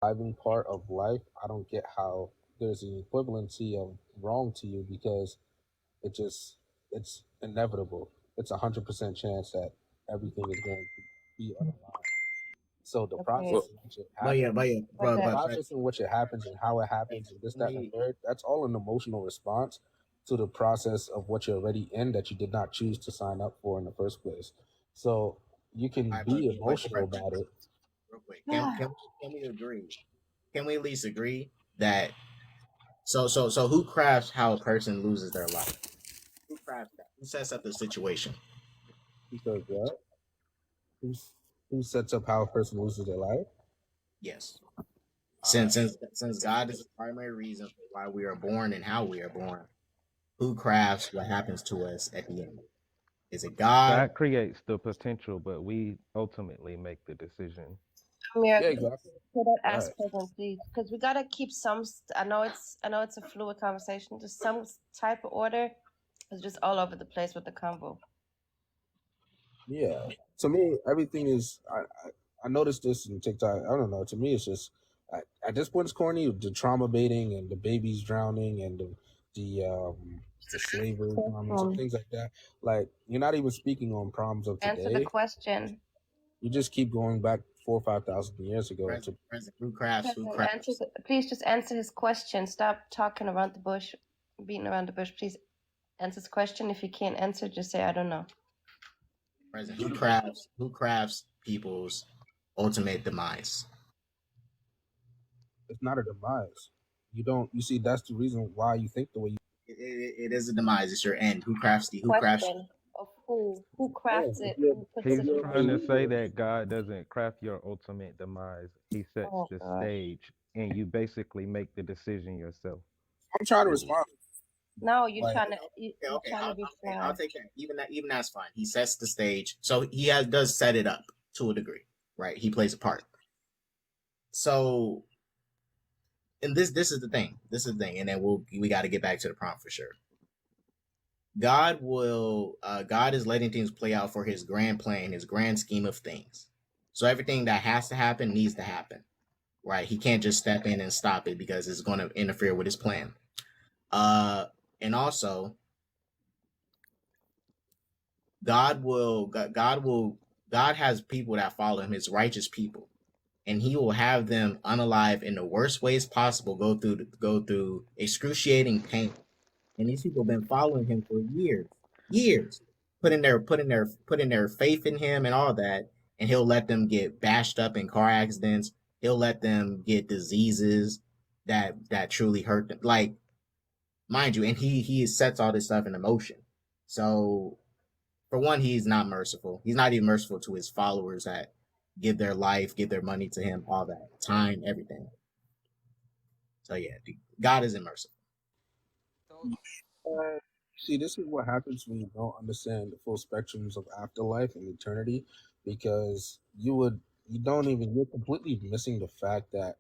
Surviving part of life, I don't get how there's an equivalency of wrong to you because it just it's inevitable. It's 100% chance that everything is going to be unaligned. So the Okay, process Well, in which it But yeah, happens, but the that process in which it happens and how it hey, happens and this, let that, and me. the third, that's all an emotional response to the process of what you're already in that you did not choose to sign up for in the first place. So you can All right, be but emotional about it. real quick, can we agree? Can we at least agree that so who crafts how a person loses their life? Who crafts that? Who sets up the situation? Because what? Who's, who sets up how a person loses their life? Yes. Uh, Since God is the primary reason for why we are born and how we are born, who crafts what happens to us at the end? Is it God? God creates the potential, but we ultimately make the decision. Amir, yeah, exactly. could I Right. ask present, please? Because we gotta keep some. I know it's a fluid conversation. Just some type of order. It's just all over the place with the convo. Yeah. To me, everything is. I noticed this in TikTok. I don't know. To me, it's just at this point, it's corny. The trauma baiting and the babies drowning and the slavery problems and things like that. Like you're not even speaking on problems of Answer the today. question. You just keep going back 4 or 5 thousand years ago to. Present, who crafts? Who Answer crafts? please just answer his question. Stop talking around the bush, beating around the bush. Please answer his question. If you can't answer, just say I don't know. Present, who crafts? Who crafts people's ultimate demise? It's not a demise. You don't. You see, that's the reason why you think the way you. It is a demise. It's your end. Who crafts the? Who crafts? Question of who Yeah, crafts if it, you're who puts if He's it you're in a trying to motion. say believer, that God doesn't craft your ultimate demise. He sets Oh the gosh. stage, and you basically make the decision yourself. I'm trying to Ooh. respond. No, you're Like trying to Okay, you're okay, trying to be I'll fair. take that. Even that's fine. He sets the stage, so he has does set it up to a degree, right? He plays a part. So, and this is the thing. This is the thing, and then we got to get back to the prompt for sure. God is letting things play out for his grand plan, his grand scheme of things. So everything that has to happen needs to happen, right? He can't just step in and stop it because it's going to interfere with his plan. Uh, and also God has people that follow him, his righteous people, and he will have them unalive in the worst ways possible, go through excruciating pain. And these people have been following him for years, putting their faith in him and all that, and he'll let them get bashed up in car accidents. He'll let them get diseases that truly hurt them. Like, mind you, and he sets all this stuff in motion. So for one, he's not merciful. He's not even merciful to his followers that give their life, give their money to him, all that time, everything. So yeah, God isn't merciful. See, this is what happens when you don't understand the full spectrums of afterlife and eternity, because you don't even you're completely missing the fact that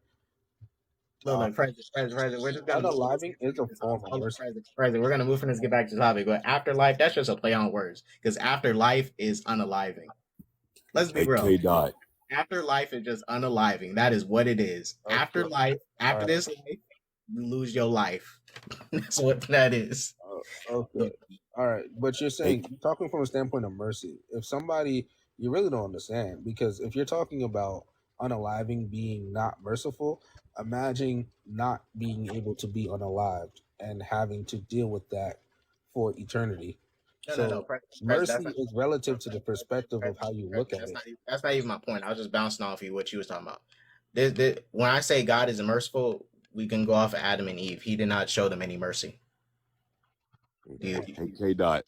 uh, Look, President, we're just gonna move from this unaliving and get is back a to the topic. form of Hold on, mercy. President, we're gonna move from this, get back to the topic. But afterlife, that's just a play on words because afterlife is unaliving. Let's be Okay. real. K dot. Afterlife is just unaliving. That is what it is. Okay, Afterlife, all after right, this life, you lose your life. That's what that is. okay, all right. But you're Hey, saying you're talking from a standpoint of mercy. If somebody you really don't understand, because if you're talking about unaliving being not merciful, imagine not being able to be unalived and having to deal with that for eternity. No. So mercy is relative to the perspective of how you look at it. That's not even my point. I was just bouncing off you what you was talking about. When I say God is merciful, we can go off of Adam and Eve. He did not show them any mercy. hey, K dot.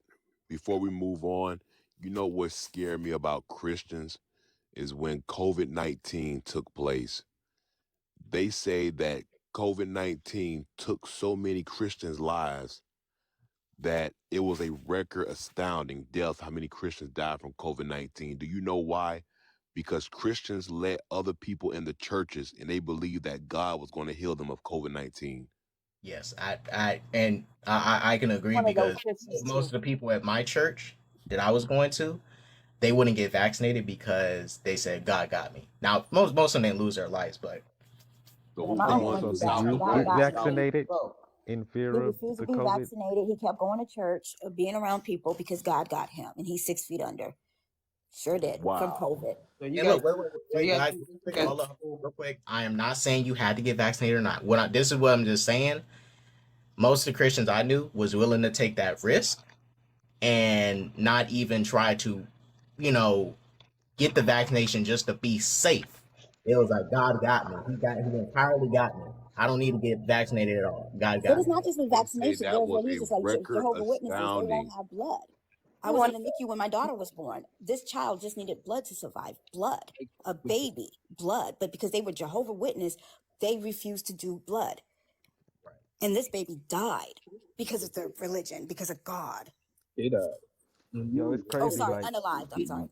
Before we move on, you know what scared me about Christians is when COVID-19 took place. They say that COVID-19 took so many Christians' lives that it was a record astounding death how many Christians died from COVID-19. Do you know why? Because Christians let other people in the churches and they believed that God was going to heal them of COVID-19. Yes, I can agree One of those because Christians most too. of the people at my church that I was going to, they wouldn't get vaccinated because they said God got me. Now most of them didn't lose their lives, but So Yeah, who my come uncle on went to to the So did church. South you and God get vote? got me. vaccinated Bro, in He fear of refused the to be COVID? vaccinated. He kept going to church, being around people because God got him, and he's 6 feet under. Sure did from Wow. COVID. So you and guys, look, wait, so you guys, guys, real quick, hold up, real quick. I am not saying you had to get vaccinated or not. This is what I'm just saying. Most of the Christians I knew was willing to take that risk and not even try to, get the vaccination just to be safe. It was like God got me. He entirely got me. I don't need to get vaccinated at all. God But got it's me. not just with They say vaccination. that There's was a religions like record Jehovah Witnesses. They won't astounding. have blood. I You was in want the NICU when my daughter was born. This child just needed blood to survive. Blood. A baby. Blood. But because they were Jehovah Witness, they refused to do blood. And this baby died because of their religion, because of God. it, Yo, it's Oh, crazy. sorry, Like, unalived. I'm sorry.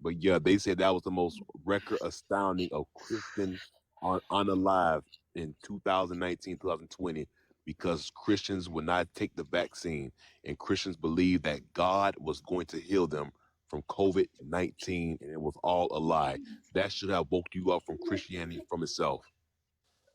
But yeah, they said that was the most record astounding of Christian unalive in 2019, 2020, because Christians would not take the vaccine, and Christians believed that God was going to heal them from COVID-19, and it was all a lie. That should have woke you up from Christianity from itself.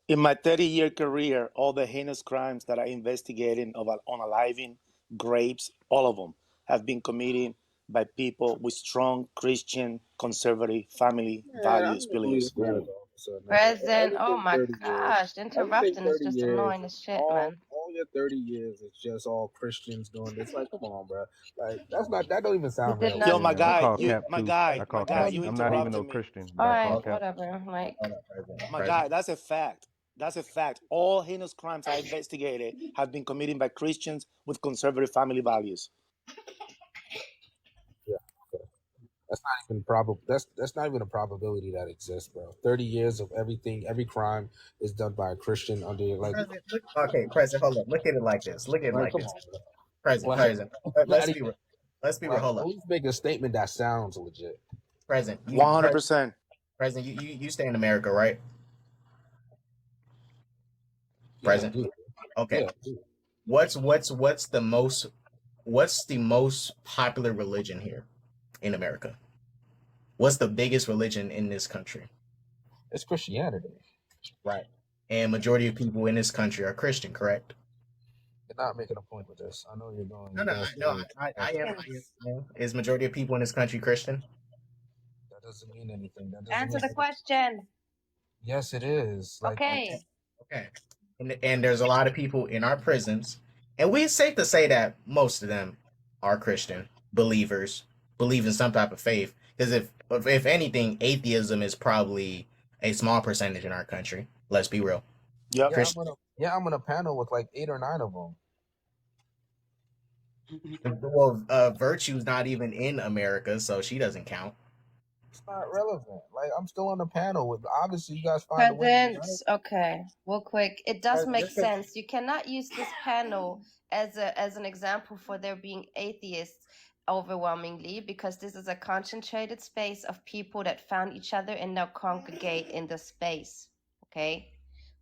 In my 30-year career, all the heinous crimes that I investigated of unaliving, grapes, all of them have been committed by people with strong Christian conservative family man, I values, don't believe beliefs. this man is an officer, man. present? Oh Everything my 30 years, gosh, everything interrupting is 30 just years, annoying as shit, all man. your 30 years, it's just all Christians doing this. Like, come on, bro. Like, that don't even sound did realistic. not- Yo, my yeah, I guy, call cap too. I call cap. you I'm not even interrupted no me. Christian, but All I call right, cap. whatever. Like, My guy, that's a fact. That's a fact. All heinous crimes I investigated have been committed by Christians with conservative family values. Yeah, okay. That's not even probable. That's not even a probability that exists, bro. 30 years of everything, every crime is done by a Christian under like. President, hold up. Look at it like this. Look at it like Come this. on, bro. President. Not even, Let's be real. Hold at up. least make a statement that sounds legit. President, 100%. President, you stay in America, right? Yeah, President. dude. Okay. Yeah, dude. What's the most popular religion here in America? What's the biggest religion in this country? It's Christianity. Right. And majority of people in this country are Christian, correct? You're not making a point with this. I know you're going. I am. Is majority of people in this country Christian? That doesn't mean anything. That doesn't answer mean the question. Yes, it is. Like, Okay. Okay. And there's a lot of people in our prisons, and it's safe to say that most of them are Christian believers, believe in some type of faith. Because if anything, atheism is probably a small percentage in our country. Let's be real. Yep. I'm on a panel with like 8 or 9 of them. Well, Virtue's not even in America, so she doesn't count. It's not relevant. Like, I'm still on the panel with. Obviously, you guys find a way. Present. Okay, real quick. It does make sense. You cannot use this panel as an example for there being atheists overwhelmingly, because this is a concentrated space of people that found each other and now congregate in the space. Okay,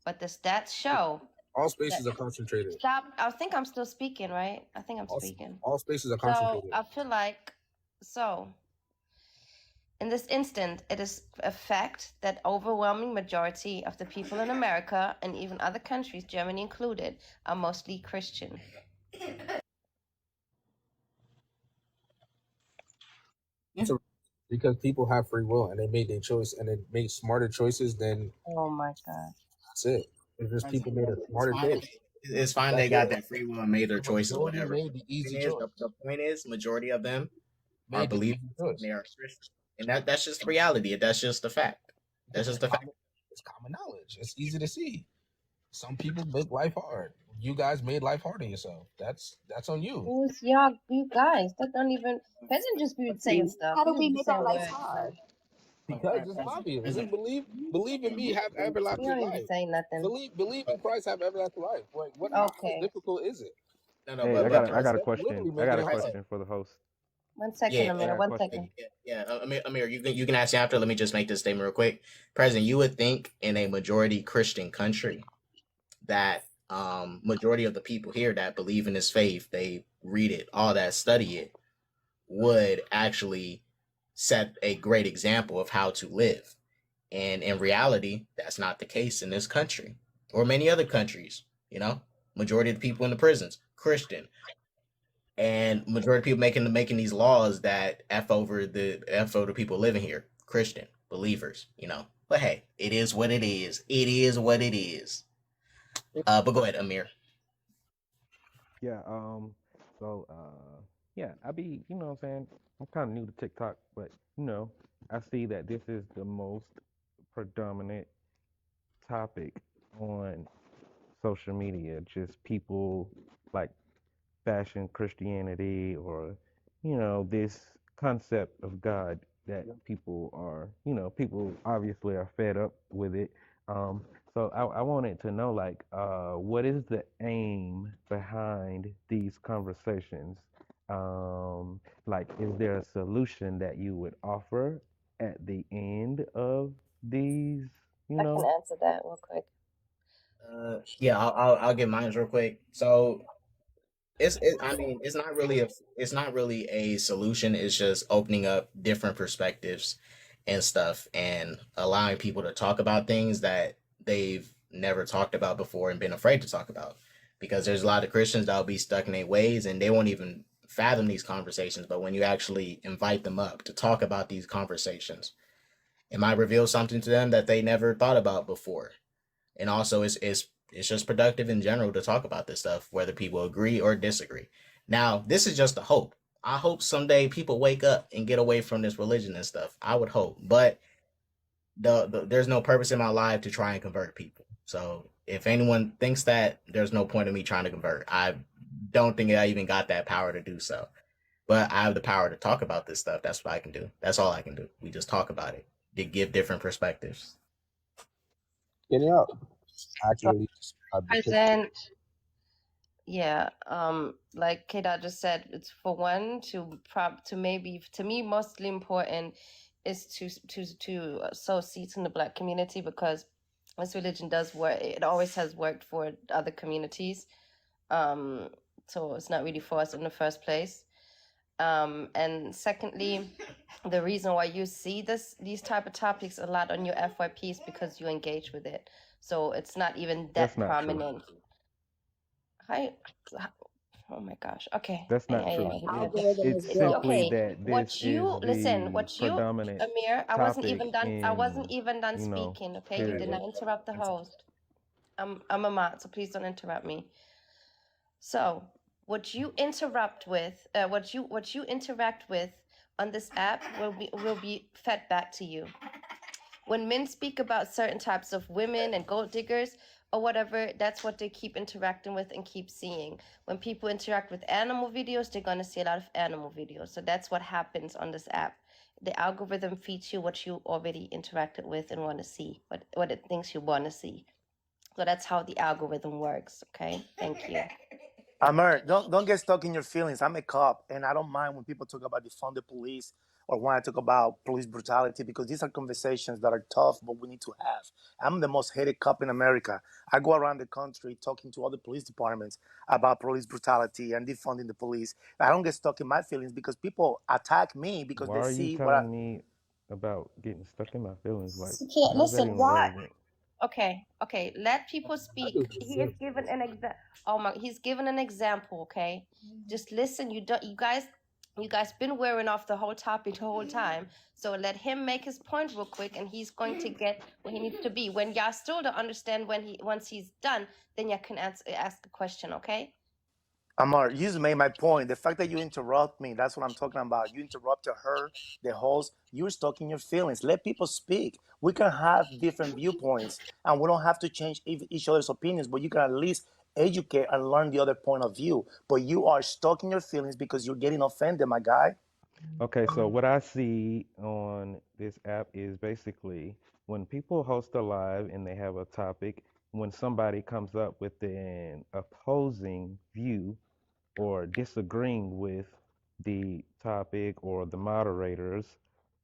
but the stats show All spaces are concentrated. Stop. I think I'm still speaking, right? I think I'm speaking. All spaces are So concentrated. I feel like, in this instant, it is a fact that overwhelming majority of the people in America and even other countries, Germany included, are mostly Christian. Because people have free will and they made their choice and they made smarter choices than. Oh my God. That's it. It's just people made a smarter choice. It's fine they got their free will and made their choices, Majority whatever. made the easy choice. The point is, majority of them are Made the believers easy choice. and they are Christian. And that's just reality. That's just the fact. That's just the fact. It's common knowledge. It's easy to see. Some people make life hard. You guys made life hard on yourself. That's on you. Who's y'all? You guys that don't even. Doesn't just be saying stuff. How do we You make say our life words. hard? Because it's obvious. Just believe in me, have You everlasting don't even life. say nothing. Believe in Christ, have everlasting life. What how Okay. difficult is it? Hey, I got a question. I got a question for the host. 1 second, Amir. 1 second. Amir, you can ask you after. Let me just make this statement real quick. President, you would think in a majority Christian country that majority of the people here that believe in this faith, they read it, all that, study it, would actually set a great example of how to live. And in reality, that's not the case in this country or many other countries. You know, majority of the people in the prisons, Christian, and majority of people making these laws that f over the people living here, Christian believers. You know, but hey, it is what it is. It is what it is. But go ahead, Amir. Yeah, so yeah, I be, you know what I'm saying? I'm kind of new to TikTok, but you know, I see that this is the most predominant topic on social media, just people like bashing Christianity or, you know, this concept of God that people are, you know, people obviously are fed up with it. Um, so I wanted to know, like, what is the aim behind these conversations? Like, is there a solution that you would offer at the end of these, you I can know? answer that real quick. Yeah, I'll get mine real quick. So I mean, it's not really a solution. It's just opening up different perspectives and stuff, and allowing people to talk about things that they've never talked about before and been afraid to talk about. Because there's a lot of Christians that'll be stuck in their ways and they won't even fathom these conversations. But when you actually invite them up to talk about these conversations, it might reveal something to them that they never thought about before. And also, it's just productive in general to talk about this stuff, whether people agree or disagree. Now, this is just a hope. I hope someday people wake up and get away from this religion and stuff. I would hope, but there's no purpose in my life to try and convert people. So if anyone thinks that, there's no point in me trying to convert. I don't think I even got that power to do so. But I have the power to talk about this stuff. That's what I can do. That's all I can do. We just talk about it to give different perspectives. Can you accurately describe the picture? Present. Yeah, like Keda just said, it's for one to maybe, to me, mostly important is to sow seeds in the Black community, because this religion does work. It always has worked for other communities. So it's not really for us in the first place. And secondly, the reason why you see these type of topics a lot on your FYP is because you engage with it. So it's not even that That's not true. prominent. Oh my gosh. Okay. That's not true. Algorithm is It's built. simply Okay. that this is the predominant Amir, I wasn't even topic done. I wasn't in, even done you know, speaking. Okay, you did not period. interrupt the host. I'm a mod, so please don't interrupt me. So, what you interact with on this app will be fed back to you. When men speak about certain types of women and gold diggers or whatever, that's what they keep interacting with and keep seeing. When people interact with animal videos, they're going to see a lot of animal videos. So that's what happens on this app. The algorithm feeds you what you already interacted with and want to see, what it thinks you want to see. So that's how the algorithm works. Okay, thank you. Amir, don't get stuck in your feelings. I'm a cop, and I don't mind when people talk about defund the police or when I talk about police brutality, because these are conversations that are tough, but we need to have. I'm the most hated cop in America. I go around the country talking to other police departments about police brutality and defunding the police. I don't get stuck in my feelings because people attack me because Why they are you see what I. telling me about getting stuck in my feelings? Like, You can't how's that listen. even Why? relevant? Okay, let people speak. He is given an he's given an example, okay? Just listen. You guys been wearing off the whole topic the whole time. So let him make his point real quick, and he's going to get where he needs to be. When y'all still don't understand, once he's done, then you can ask a question, okay? Amar, you just made my point. The fact that you interrupt me, that's what I'm talking about. You interrupted her, the host. You're stuck in your feelings. Let people speak. We can have different viewpoints, and we don't have to change each other's opinions, but you can at least educate and learn the other point of view. But you are stuck in your feelings because you're getting offended, my guy. Okay, so what I see on this app is basically when people host a live and they have a topic, when somebody comes up with an opposing view or disagreeing with the topic or the moderators,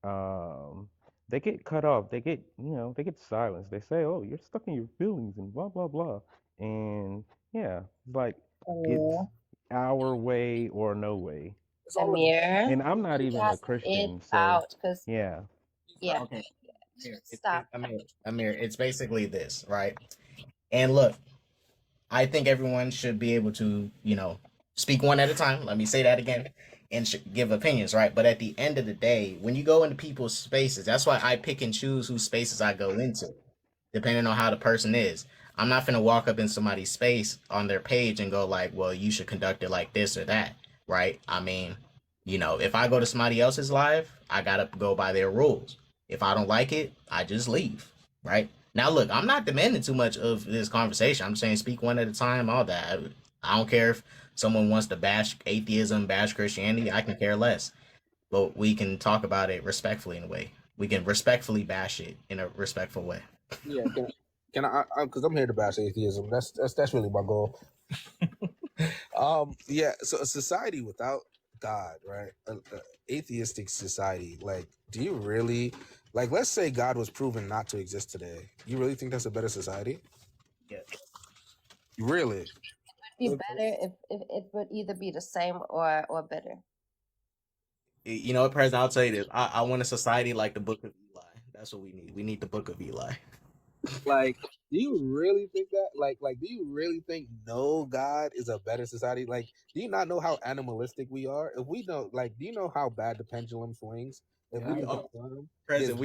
um, they get cut off. They get, you know, they get silenced. They say, "Oh, you're stuck in your feelings," and blah blah blah. And yeah, like it's our way or no way. Amir, And I'm not even a it Christian, so out, because yeah. yeah. Okay. Stop. Amir, it's basically this, right? And look, I think everyone should be able to, speak one at a time. Let me say that again, and should give opinions, right? But at the end of the day, when you go into people's spaces, that's why I pick and choose whose spaces I go into, depending on how the person is. I'm not gonna walk up in somebody's space on their page and go like, "Well, you should conduct it like this or that," right? I mean, if I go to somebody else's live, I gotta go by their rules. If I don't like it, I just leave, right? Now, look, I'm not demanding too much of this conversation. I'm saying speak one at a time, all that. I don't care if someone wants to bash atheism, bash Christianity. I can care less. But we can talk about it respectfully in a way. We can respectfully bash it in a respectful way. Yeah, can I? Because I'm here to bash atheism. That's really my goal. Yeah. So a society without God, right? An atheistic society. Like, do you really like? Let's say God was proven not to exist today. You really think that's a better society? Yeah. Really? Be better if it would either be the same or better. You know what, President? I'll tell you this. I want a society like the Book of Eli. That's what we need. We need the Book of Eli. Like, do you really think that? Like, do you really think no God is a better society? Like, do you not know how animalistic we are? If we don't, like, do you know how bad the pendulum swings? If we conform, President,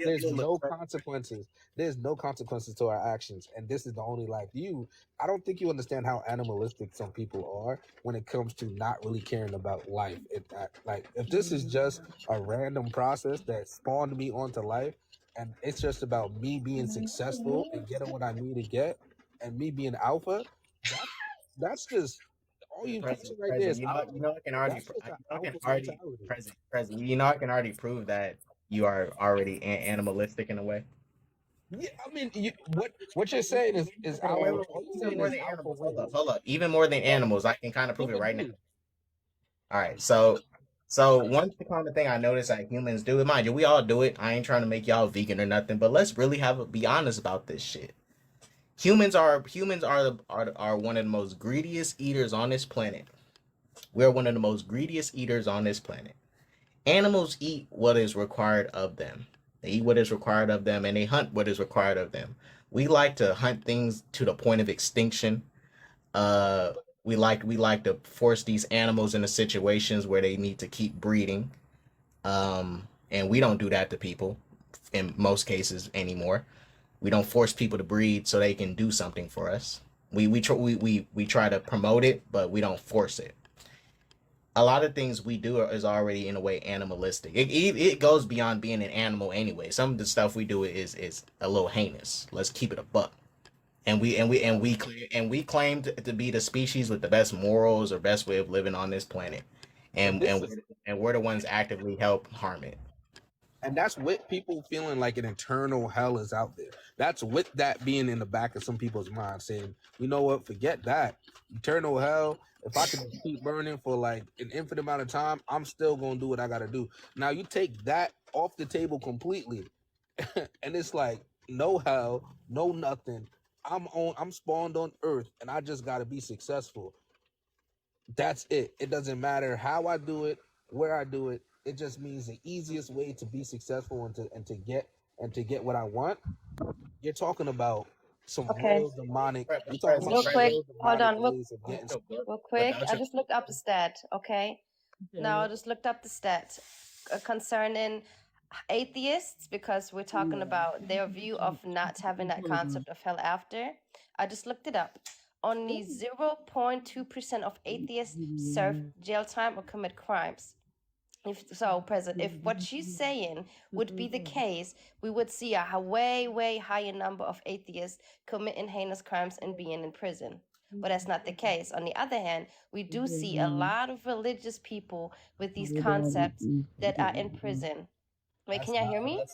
there's no consequences. There's no consequences to our actions, and this is the only life. I don't think you understand how animalistic some people are when it comes to not really caring about life. Like, if this is just a random process that spawned me onto life, and it's just about me being successful and getting what I need to get, and me being alpha, that's just all you picture right there. I can already, President. I can already prove that you are already animalistic in a way. Yeah, I mean, what you're saying is alpha. Hold up. Even more than animals, I can kind of prove it right now. All right, so one kind of thing I notice that humans do, mind you, we all do it. I ain't trying to make y'all vegan or nothing, but let's really be honest about this shit. Humans are one of the most greediest eaters on this planet. We're one of the most greediest eaters on this planet. Animals eat what is required of them. They eat what is required of them, and they hunt what is required of them. We like to hunt things to the point of extinction. We like to force these animals into situations where they need to keep breeding. And we don't do that to people in most cases anymore. We don't force people to breed so they can do something for us. We try to promote it, but we don't force it. A lot of things we do is already in a way animalistic. It goes beyond being an animal anyway. Some of the stuff we do is a little heinous. Let's keep it a buck. And we claim to be the species with the best morals or best way of living on this planet, and we're the ones actively help harm it. And that's with people feeling like an eternal hell is out there. That's with that being in the back of some people's mind, saying, you know what, forget that. Eternal hell, if I can keep burning for like an infinite amount of time, I'm still going to do what I got to do. Now, you take that off the table completely, and it's like, no hell, no nothing. I'm spawned on Earth, and I just got to be successful. That's it. It doesn't matter how I do it, where I do it. It just means the easiest way to be successful and to get what I want. You're talking about some real demonic. You're talking Real about quick, real hold on. ways of getting. Real quick, I just looked up the stat. Okay, now I just looked up the stat concerning atheists, because we're talking about their view of not having that concept of hell after. I just looked it up. Only 0.2% of atheists serve jail time or commit crimes. If what she's saying would be the case, we would see a way higher number of atheists committing heinous crimes and being in prison. But that's not the case. On the other hand, we do see a lot of religious people with these concepts that are in prison. Wait, can y'all hear me?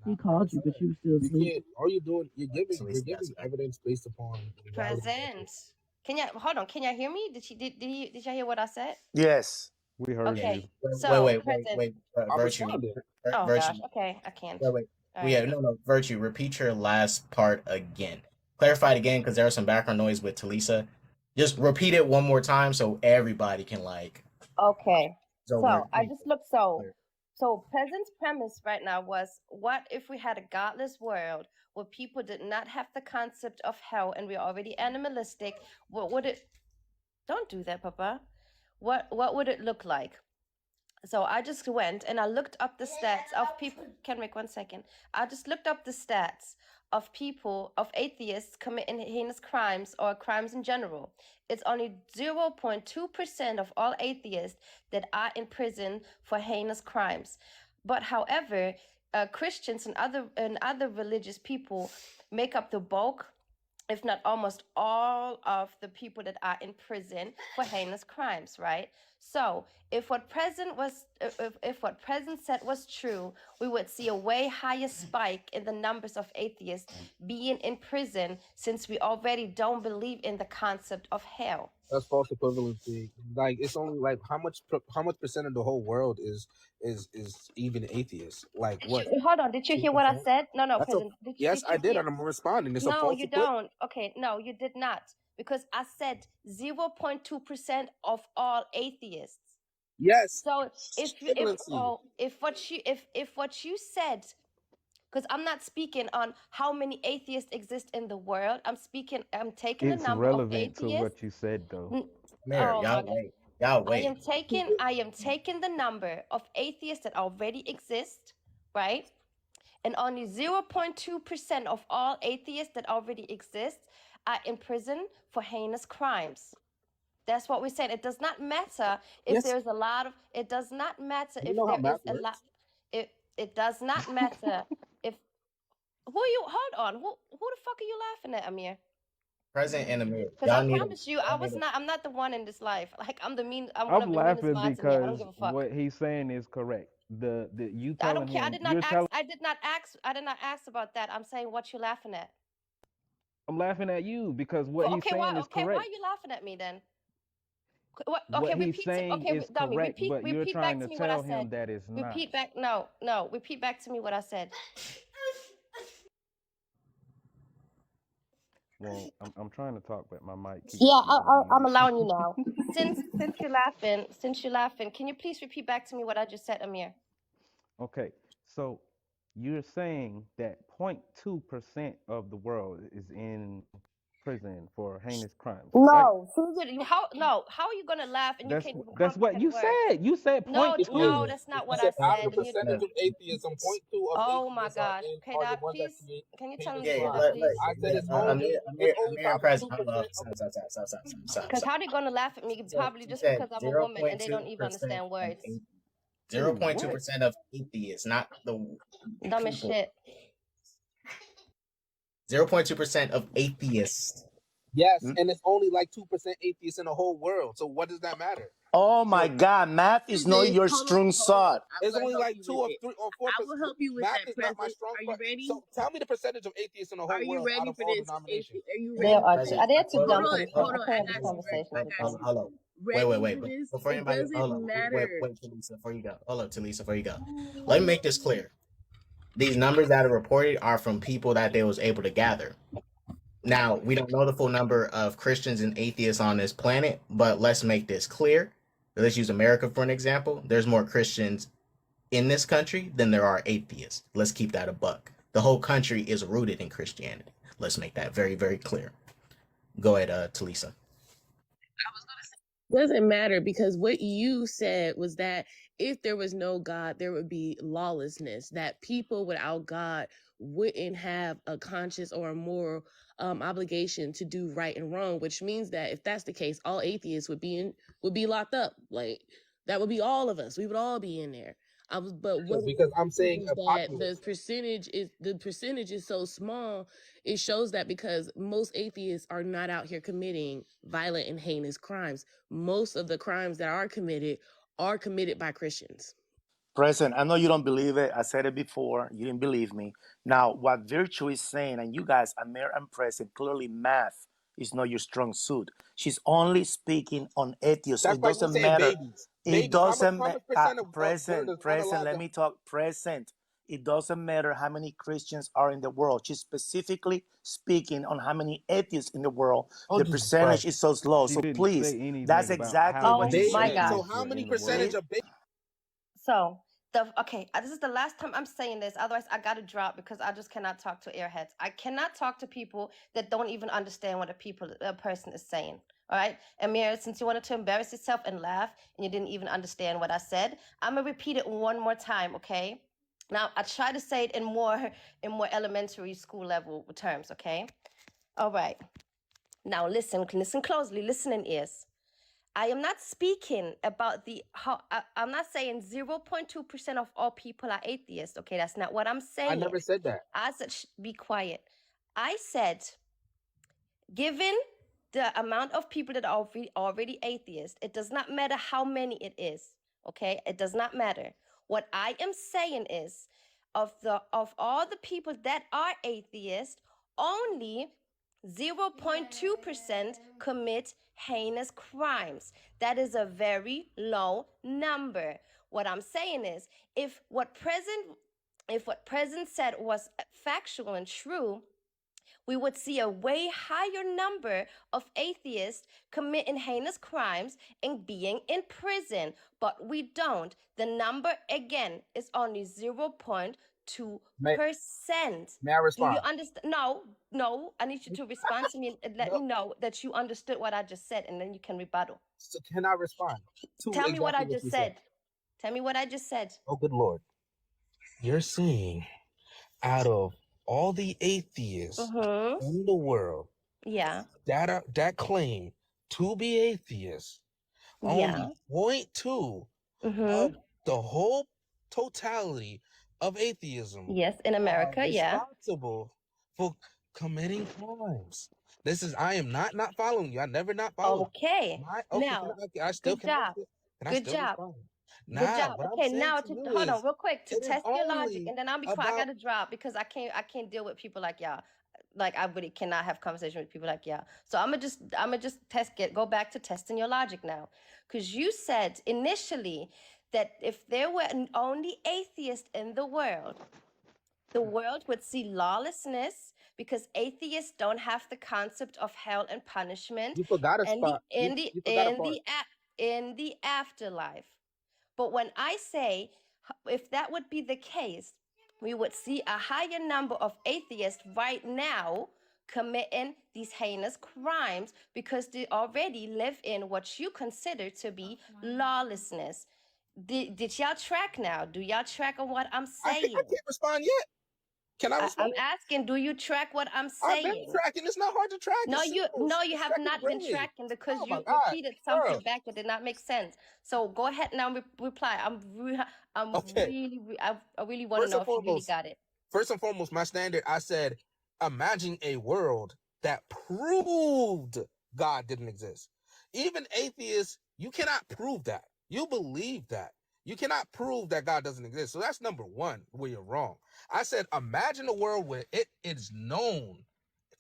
He called you, but you still sleep. All you're doing, you're giving evidence based upon Present. Can y'all hear me? Did y'all hear what I said? Yes. We heard you. Okay. So Wait. Virtue. Oh Virtue. gosh. Okay, I can't. Wait. No. Virtue. Repeat your last part again. Clarify it again, because there was some background noise with Talisa. Just repeat it one more time so everybody can like. Okay. So I just looked. So So Peasant's premise right now was, what if we had a godless world where people did not have the concept of hell and we're already animalistic? What would it... Don't do that, Papa. What would it look like? So I just went and I looked up the stats of people. Kenrick, 1 second. I just looked up the stats of people, of atheists committing heinous crimes or crimes in general. It's only 0.2% of all atheists that are in prison for heinous crimes. But however, Christians and other religious people make up the bulk, if not almost all, of the people that are in prison for heinous crimes, right? So if what President said was true, we would see a way higher spike in the numbers of atheists being in prison, since we already don't believe in the concept of hell. That's false equivalency. Like, it's only like how much percent of the whole world is even atheists? Like what? Hold on, did you hear what I said? No, President. Yes, I did, and I'm responding. It's a false you don't. Okay, no, you did not, because I said 0.2% of all atheists. Yes. So if what you said, because I'm not speaking on how many atheists exist in the world. I'm taking the number of atheists. It's relevant to what you said, though. Mayor, y'all wait. I am taking the number of atheists that already exist, right? And only 0.2% of all atheists that already exist are in prison for heinous crimes. That's what we said. It does not matter if there's a lot of... It does not matter if there is a lot... It does not matter if... Hold on. Who the fuck are you laughing at, Amir? President and Amir. Because I promise you, I'm not the one in this life. Like, I'm laughing because what he's saying is correct. You telling I don't care. him, I did not ask about that. I'm saying, what you laughing at? I'm laughing at you because what he's saying is correct. Okay, why are you laughing at me then? What he's saying is correct, but you're trying to tell him that it's not. Repeat back. No. Repeat back to me what I said. Well, I'm trying to talk, but my mic keeps... Yeah, I'm allowing you now. Since you're laughing, can you please repeat back to me what I just said, Amir? Okay, so you're saying that 0.2% of the world is in prison for heinous crimes. No, right? How are you gonna laugh and that's, you can't even that's what you said. You said 0.2. No, that's not what I said. Out of the percentage of atheists, 0.2 of oh my gosh. Okay, that please. Can you tell me that, please? I said it's only President. Stop. Because how are they gonna laugh at me? Probably just because I'm a woman and they don't even understand words. 0.2% of atheists, not the dumb as shit. 0.2% of atheists. Yes, and it's only like 2% atheists in the whole world. So what does that matter? Oh my God, math is not your strong suit. It's only like 2 or 3 or 4%. I will help you with math that, is not my President. strong Are you ready? So tell me the percentage of atheists in the whole world. Are you ready for this? Are you ready? Are they too dumb for this? Hold on, I got you. Hold on. Wait. Before anybody, hold on. Wait, Talisa, before you go. Hold up, Talisa, before you go. Let me make this clear. These numbers that are reported are from people that they was able to gather. Now, we don't know the full number of Christians and atheists on this planet, but let's make this clear. Let's use America for an example. There's more Christians in this country than there are atheists. Let's keep that a buck. The whole country is rooted in Christianity. Let's make that very, very clear. Go ahead, Talisa. Doesn't matter, because what you said was that if there was no God, there would be lawlessness, that people without God wouldn't have a conscious or a moral obligation to do right and wrong, which means that if that's the case, all atheists would be locked up. Like, that would be all of us. We would all be in there. Because I'm saying that the percentage is so small, it shows that because most atheists are not out here committing violent and heinous crimes. Most of the crimes that are committed by Christians. President, I know you don't believe it. I said it before. You didn't believe me. Now, what Virtue is saying, and you guys, Amir and President, clearly math is not your strong suit. She's only speaking on atheists. So it doesn't matter. It doesn't matter. Present, let me talk. Present. It doesn't matter how many Christians are in the world. She's specifically speaking on how many atheists in the world. The percentage is so low. So please, that's exactly what she's saying. So how many percentage of So Okay, this is the last time I'm saying this. Otherwise, I gotta drop because I just cannot talk to airheads. I cannot talk to people that don't even understand what a person is saying. All right, Amir, since you wanted to embarrass yourself and laugh, and you didn't even understand what I said, I'm gonna repeat it one more time. Okay. Now I try to say it in more elementary school level terms. Okay. All right. Now listen closely. Listen in ears. I am not speaking about I'm not saying 0.2% of all people are atheists. Okay, that's not what I'm saying. I never said that. I said, be quiet. I said, given the amount of people that are already atheist, it does not matter how many it is. Okay, it does not matter. What I am saying is, of all the people that are atheist, only 0.2% commit heinous crimes. That is a very low number. What I'm saying is, if what President said was factual and true, we would see a way higher number of atheists committing heinous crimes and being in prison. But we don't. The number, again, is only 0.2%. May I respond? Do you understand? No. I need you to respond to me and let me know that you understood what I just said, and then you can rebuttal. So can I respond? Tell me what I just said. Tell me what I just said. Oh, good Lord. You're saying out of all the atheists in the world, that claim to be atheists, only 0.2 of the whole totality of atheism, in America, responsible for committing crimes. I am not following you. I never not followed. Okay. Now, I still good job. Good job. Good job. Okay, now hold on real quick to test your logic, and then I'll be quiet. I gotta drop because I can't deal with people like y'all. Like, I really cannot have conversation with people like y'all. So I'm gonna just go back to testing your logic now, because you said initially that if there were only atheists in the world would see lawlessness because atheists don't have the concept of hell and punishment. You forgot a spot. In the afterlife. But when I say, if that would be the case, we would see a higher number of atheists right now committing these heinous crimes because they already live in what you consider to be lawlessness. Did y'all track now? Do y'all track on what I'm saying? I can't respond yet. Can I respond? I'm asking, do you track what I'm saying? I've been tracking. It's not hard to track. No, you have not been tracking because you repeated something back that did not make sense. So go ahead now and reply. I really want to know if you really got it. First and foremost, my standard, I said, imagine a world that proved God didn't exist. Even atheists, you cannot prove that. You believe that. You cannot prove that God doesn't exist. So that's number one, where you're wrong. I said, imagine a world where it is known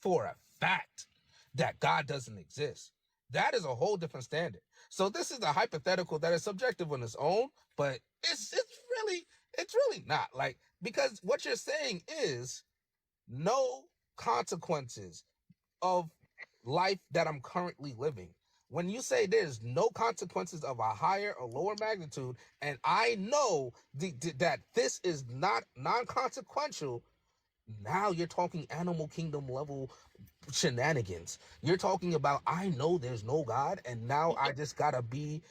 for a fact that God doesn't exist. That is a whole different standard. So this is a hypothetical that is subjective on its own, but it's really not. Like, because what you're saying is no consequences of life that I'm currently living. When you say there's no consequences of a higher or lower magnitude, and I know that this is not non-consequential, now you're talking animal kingdom level shenanigans. You're talking about, I know there's no God, and now I just gotta be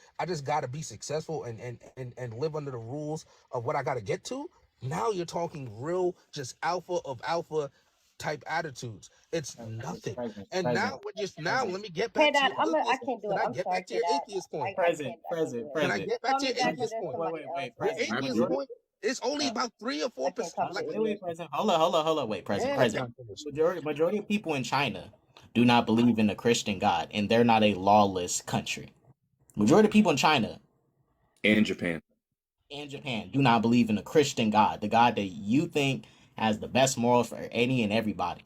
successful and live under the rules of what I gotta get to. Now you're talking real, just alpha of alpha type attitudes. It's nothing. And now let me get back to your I can't do it. Can I get back to your atheist point? Present. Can I get back to your atheist point? Wait. Your atheist point is only about 3 or 4%. Wait, President. Hold on. Wait, President. Majority of people in China do not believe in a Christian God, and they're not a lawless country. Majority of people in China and Japan do not believe in a Christian God, the God that you think has the best morals for any and everybody.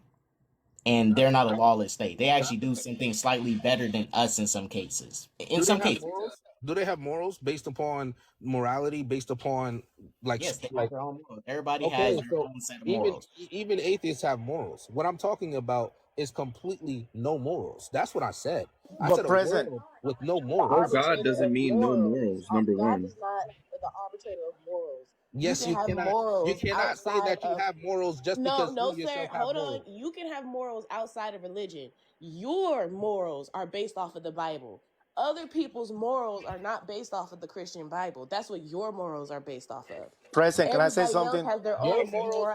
And they're not a lawless state. They actually do something slightly better than us in some cases. Do they have morals based upon morality, based upon yes, they have their own morals. Everybody has their own set of morals. Even atheists have morals. What I'm talking about is completely no morals. That's what I said. I said a world with no morals. God doesn't mean no morals. Number one. God is not the arbitrator of morals. Yes, can you have cannot. You morals cannot say outside that you of have morals just no, because no, you sir. yourself have Hold on. morals. You can have morals outside of religion. Your morals are based off of the Bible. Other people's morals are not based off of the Christian Bible. That's what your morals are based off of. Present, can I say Everybody else something? has their Your own morals.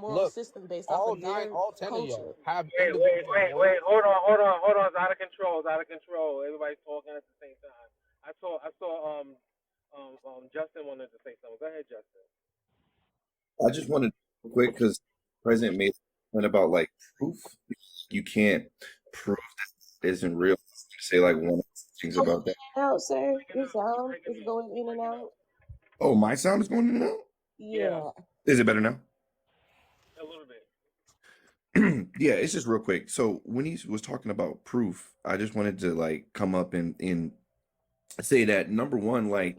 moral Look, system based off all of nine, their all 10 of culture. y'all have Wait, wait, individual wait, morals. wait. Hold on. It's out of control. It's out of control. Everybody's talking at the same time. I saw Justin wanted to say something. Go ahead, Justin. I just wanted to quick because President made a point about like proof. You can't prove that it isn't real. Say like one of the things Going about that. in and out, sir. Your sound is going in and out. Oh, my sound is going in and out? Yeah, Yeah. Is it better now? a little bit. Yeah, it's just real quick. So when he was talking about proof, I just wanted to like come up and say that number one, like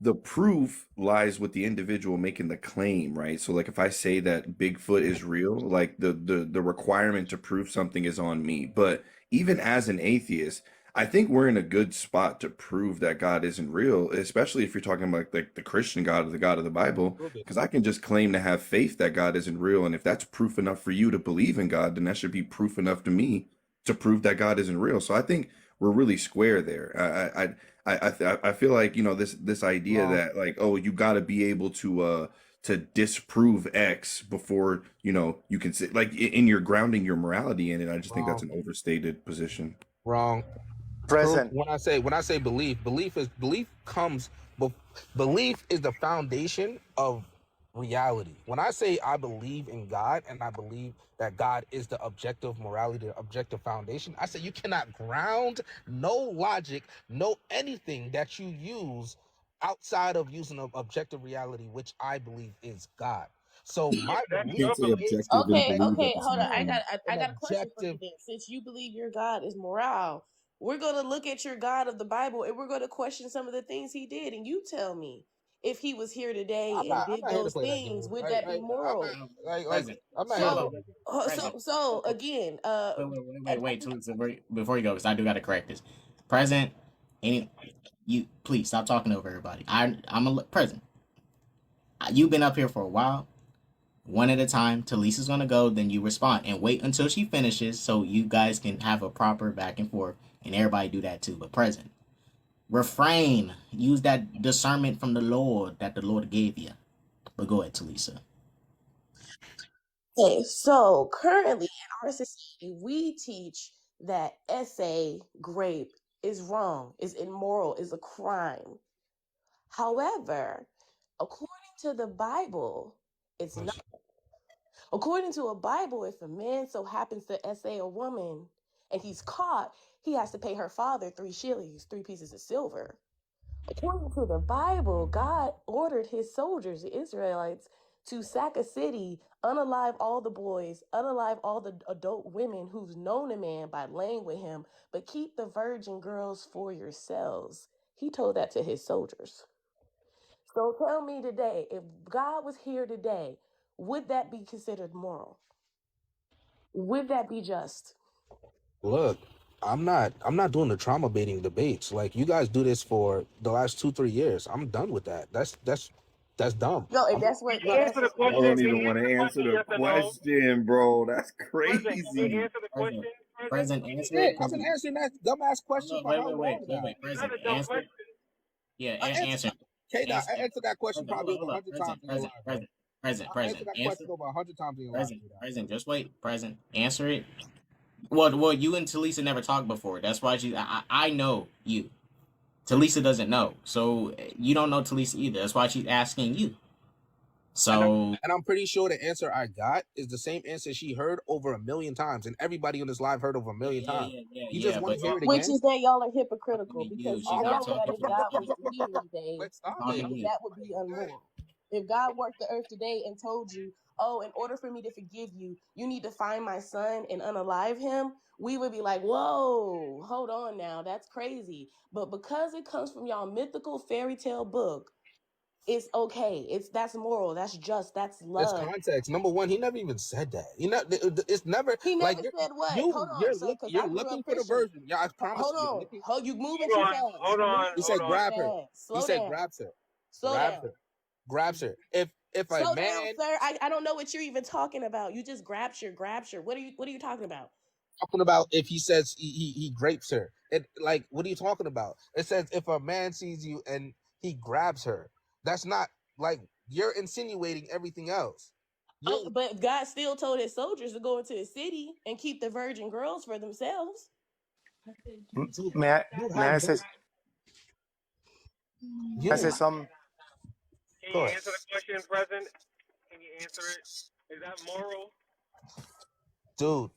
the proof lies with the individual making the claim, right? So like if I say that Bigfoot is real, like the requirement to prove something is on me. But even as an atheist, I think we're in a good spot to prove that God isn't real, especially if you're talking about like the Christian God or the God of the Bible, Prove it. because I can just claim to have faith that God isn't real. And if that's proof enough for you to believe in God, then that should be proof enough to me to prove that God isn't real. So I think we're really square there. I feel like, you know, this idea Wrong. that like, oh, you got to be able to disprove X before, you know, you can say like in your grounding your morality in it. I just think that's Wrong. an overstated position. Wrong. Proof. Present. When I say belief, belief is the foundation of reality. When I say I believe in God and I believe that God is the objective morality, the objective foundation, I say you cannot ground no logic, no anything that you use outside of using an objective reality, which I believe is God. So my Yeah, that's You your can't belief say belief. is objective and Okay, believe at okay, the hold on. same I purely got time. I an got a question for you objective. then. Since you believe your God is morale, we're gonna look at your God of the Bible and we're gonna question some of the things he did, and you tell me if he was here today and I'm did not here to those play that things, game. would that be I'm moral? not Present. I'm not here to So, play that game. present. So again, Wait. So before you go, because I do got to correct this. Present. Any, you please stop talking over everybody. I'm a present. You've been up here for a while. One at a time. Talisa's gonna go, then you respond and wait until she finishes, so you guys can have a proper back and forth, and everybody do that too. But present. Refrain. Use that discernment from the Lord that the Lord gave you. But go ahead, Talisa. okay, so currently in our society, we teach that essay grape is wrong, is immoral, is a crime. However, according to the Bible, it's not. According to a Bible, if a man so happens to essay a woman and he's caught, he has to pay her father 3 shillings, 3 pieces of silver. According to the Bible, God ordered his soldiers, the Israelites, to sack a city, unalive all the boys, unalive all the adult women who've known a man by laying with him, but keep the virgin girls for yourselves. He told that to his soldiers. So tell me today, if God was here today, would that be considered moral? Would that be just? Look, I'm not doing the trauma baiting debates. Like you guys do this for the last 2-3 years. I'm done with that. That's dumb. No, and I'm not, that's what I'm not, Answer the Y'all question. don't Can even you want answer to the answer question? the Yes or no? question, bro. That's Present. Can you crazy. answer the Present. question? Present. Present. that's Answer it. it. I've Cause been answering that dumbass question for how long now? It's not Present. a dumb Answer. question. Yeah. I answer Answer. K-Dot, Answer. I answered that question Present. probably over Hold up. 100 times in your life, bro. I answered that Answer. question over 100 times in your life, K-Dot. Present. Just wait. Present. Answer it. Well, you and Talisa never talked before. That's why I know you. Talisa doesn't know, so you don't know Talisa either. That's why she's asking you. So And I'm pretty sure the answer I got is the same answer she heard over 1 million times, and everybody on this live heard over 1 million times. You just want But to hear it Which again? is that y'all are she's hypocritical talking to because you. you She's I'm know not not. that talking if to God me. was here today, Wait, stop Talking it. to you. that would be unmoral. If God worked the earth today and told you, oh, in order for me to forgive you, you need to find my son and unalive him, we would be like, whoa, hold on now, that's crazy. But because it comes from y'all mythical fairy tale book, it's okay. That's moral. That's just. That's It's love. context. Number one, he never even said that. It's never He like never said what. Hold on, sir, because you're I grew up looking for the Christian. version. Yeah, I promise Hold you, you're on. looking. Hold, you moving Hold too on. fast. Hold You on. moving He Hold said on. too grab her. fast. He Slow said down. grabs her. Slow Grabs down. her. grabs her. If a Slow man down, sir. I don't know what you're even talking about. You just grabs her. What are you talking about? talking about, if he says he grapes her, it like, what are you talking about? It says if a man sees you and he grabs her, that's not like, you're insinuating everything else. You're, Oh, but God still told his soldiers to go into the city and keep the virgin girls for themselves. dude, you May have I say you some? Can go you ahead, answer the question, President? Can you answer it? Is that moral? dude.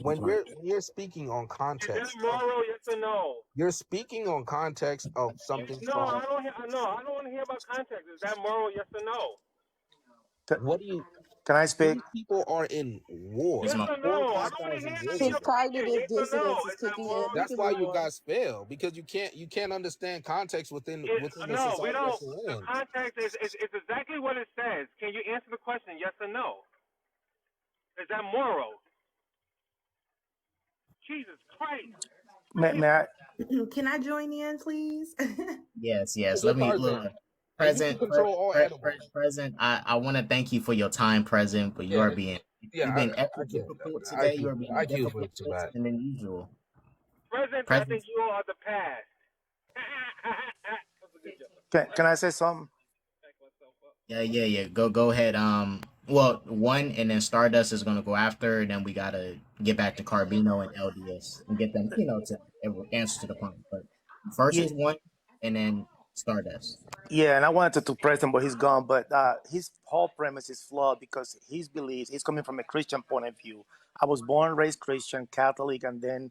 When you're speaking on Is that context of, moral? Yes or no? you're speaking on context of something No, from, I don't. No, I don't want to hear about context. Is that moral? Yes or no? what do you, Can I speak? these people are in war. Here's Yes my or Four no? I five don't want to hear thousand none of His years your ago. preaching. cognitive Yes or no? dissonance is Is that kicking in. moral? We That's can why move you on. guys fail, because you can't understand context within the No, we society that don't. you're The in. context is exactly what it says. Can you answer the question? Yes or no? Is that moral? Jesus Christ. May I? Can I join in, please? yes. You're Let me look. Tarzan, and you can Present, control all animals. present. I want to thank you for your time, present. But Yeah, you've yeah, been extra I can't. difficult I today. You IQ, are being IQ difficult was too bad. than usual. Present, I Present. think you are the past. That's a good joke. Can I say something? Back myself up. Yeah. Go ahead. Well, one, and then Stardust is gonna go after, and then we gotta get back to Carbino and LDS and get them, to answer to the point. But first Yeah, is one, and then Stardust. yeah, and I wanted to press him, but he's gone. But his whole premise is flawed because his beliefs, he's coming from a Christian point of view. I was born and raised Christian, Catholic, and then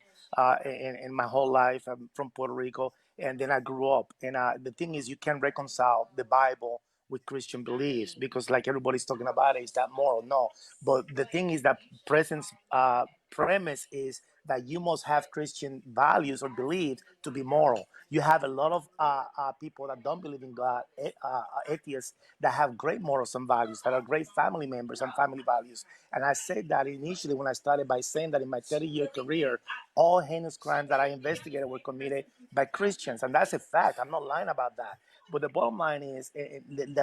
in my whole life, I'm from Puerto Rico, and then I grew up. And the thing is, you can't reconcile the Bible with Christian beliefs because, like everybody's talking about it, is that moral? No. But the thing is that presence premise is that you must have Christian values or beliefs to be moral. You have a lot of people that don't believe in God, atheists, that have great morals and values, that are great family members and family values. And I said that initially when I started by saying that in my 30-year career, all heinous crimes that I investigated were committed by Christians. And that's a fact. I'm not lying about that. But the bottom line is,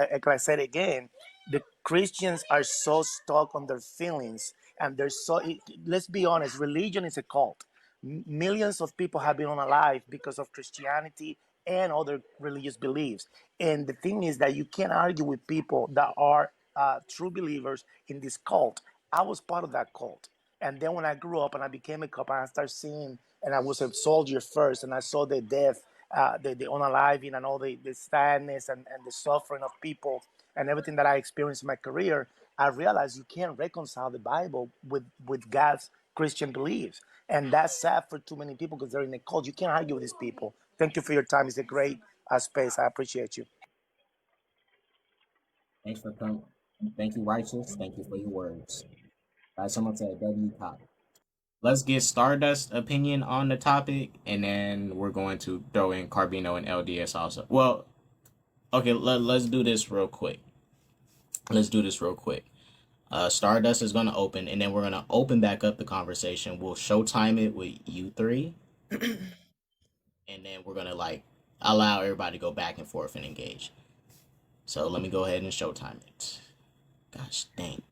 like I said again, the Christians are so stuck on their feelings, and they're so. Let's be honest, religion is a cult. Millions of people have been unalive because of Christianity and other religious beliefs. And the thing is that you can't argue with people that are true believers in this cult. I was part of that cult. And then when I grew up and I became a cop, and I started seeing, and I was a soldier first, and I saw the death, the unaliving, and all the sadness and the suffering of people and everything that I experienced in my career, I realized you can't reconcile the Bible with God's Christian beliefs. And that's sad for too many people because they're in a cult. You can't argue with these people. Thank you for your time. It's a great space. I appreciate you. Thanks for coming. Thank you, Righteous. Thank you for your words. Someone said W Cop. Let's get Stardust opinion on the topic, and then we're going to throw in Carbino and LDS also. Well, okay, let's do this real quick. Stardust is going to open, and then we're going to open back up the conversation. We'll showtime it with you three, and then we're going to allow everybody to go back and forth and engage. So let me go ahead and showtime it. Gosh dang.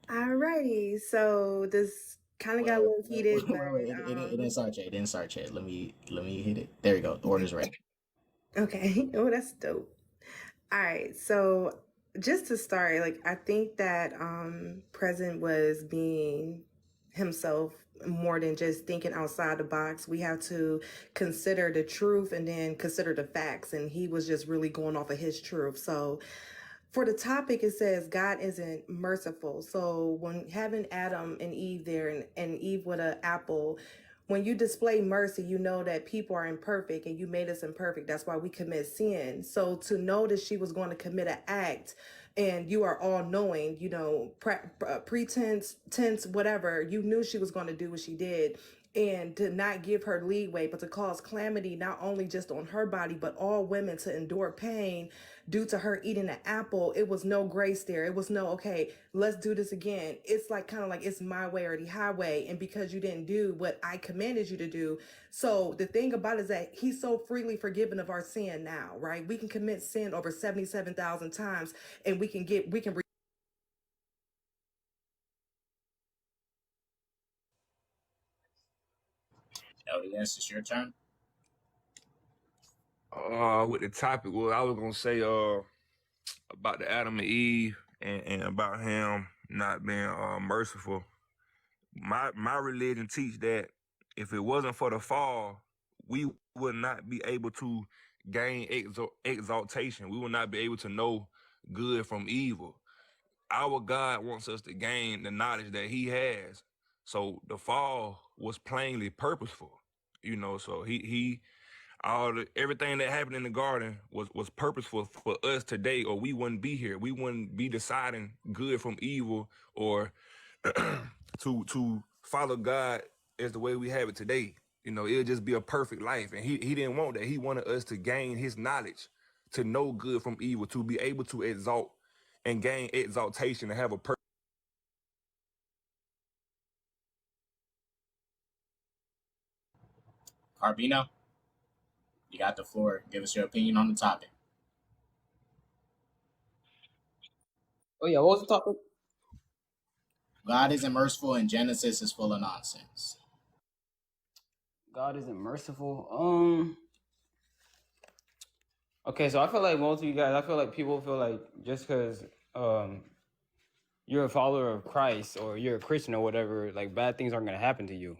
Alrighty, so this kind of got a little heated, but It didn't start yet. It didn't start yet. Let me hit it. There you go. The order's ready. okay. Oh, that's dope. All right, so just to start, I think that Present was being himself more than just thinking outside the box. We have to consider the truth and then consider the facts, and he was just really going off of his truth. So for the topic, it says God isn't merciful. So when having Adam and Eve there, and Eve with an apple, when you display mercy, you know that people are imperfect and you made us imperfect. That's why we commit sin. So to know that she was going to commit an act, and you are all knowing, pretense, tense, whatever, you knew she was going to do what she did. And to not give her leeway, but to cause calamity not only just on her body, but all women to endure pain, due to her eating an apple, it was no grace there. It was no, okay, let's do this again. It's like kind of like it's my way or the highway. And because you didn't do what I commanded you to do. So the thing about it is that he's so freely forgiven of our sin now, right? We can commit sin over 77,000 times and we can LDS, it's your turn. With the topic, well, I was gonna say about the Adam and Eve and about him not being merciful. My religion teach that if it wasn't for the fall, we would not be able to gain exaltation. We would not be able to know good from evil. Our God wants us to gain the knowledge that He has. So the fall was plainly purposeful, So he everything that happened in the garden was purposeful for us today, or we wouldn't be here. We wouldn't be deciding good from evil, or to follow God as the way we have it today. It'll just be a perfect life, and he didn't want that. He wanted us to gain His knowledge, to know good from evil, to be able to exalt and gain exaltation, and have a Carbino, you got the floor. Give us your opinion on the topic. Oh yeah, what was the topic? God isn't merciful and Genesis is full of nonsense. God isn't merciful. Okay, so I feel like most of you guys, I feel like people feel like just because you're a follower of Christ or you're a Christian or whatever, like bad things aren't gonna happen to you.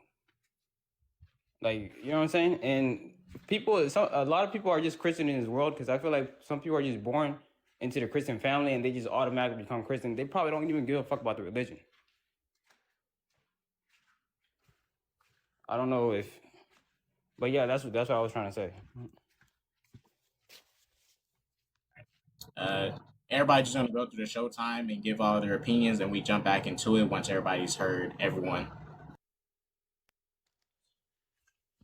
Like, you know what I'm saying? And a lot of people are just Christian in this world because I feel like some people are just born into the Christian family and they just automatically become Christian. They probably don't even give a fuck about the religion. I don't know if, but yeah, that's what I was trying to say. Everybody's just gonna go through the showtime and give all their opinions, and we jump back into it once everybody's heard everyone.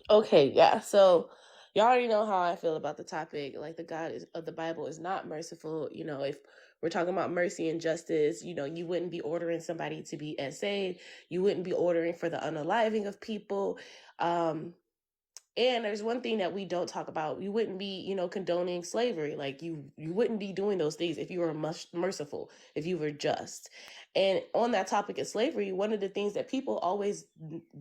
Okay, yeah. So you already know how I feel about the topic. Like the God of the Bible is not merciful. If we're talking about mercy and justice, you wouldn't be ordering somebody to be saved. You wouldn't be ordering for the unaliving of people. And there's one thing that we don't talk about. You wouldn't be, condoning slavery. Like you wouldn't be doing those things if you were merciful, if you were just. And on that topic of slavery, one of the things that people always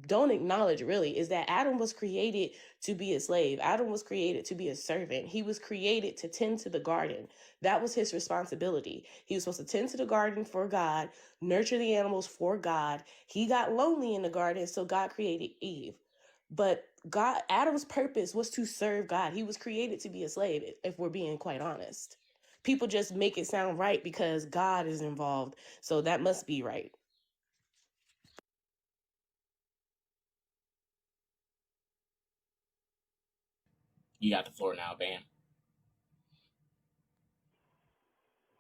don't acknowledge really is that Adam was created to be a slave. Adam was created to be a servant. He was created to tend to the garden. That was his responsibility. He was supposed to tend to the garden for God, nurture the animals for God. He got lonely in the garden, so God created Eve. But Adam's purpose was to serve God. He was created to be a slave, if we're being quite honest. People just make it sound right because God is involved, so that must be right. You got the floor now, Bam.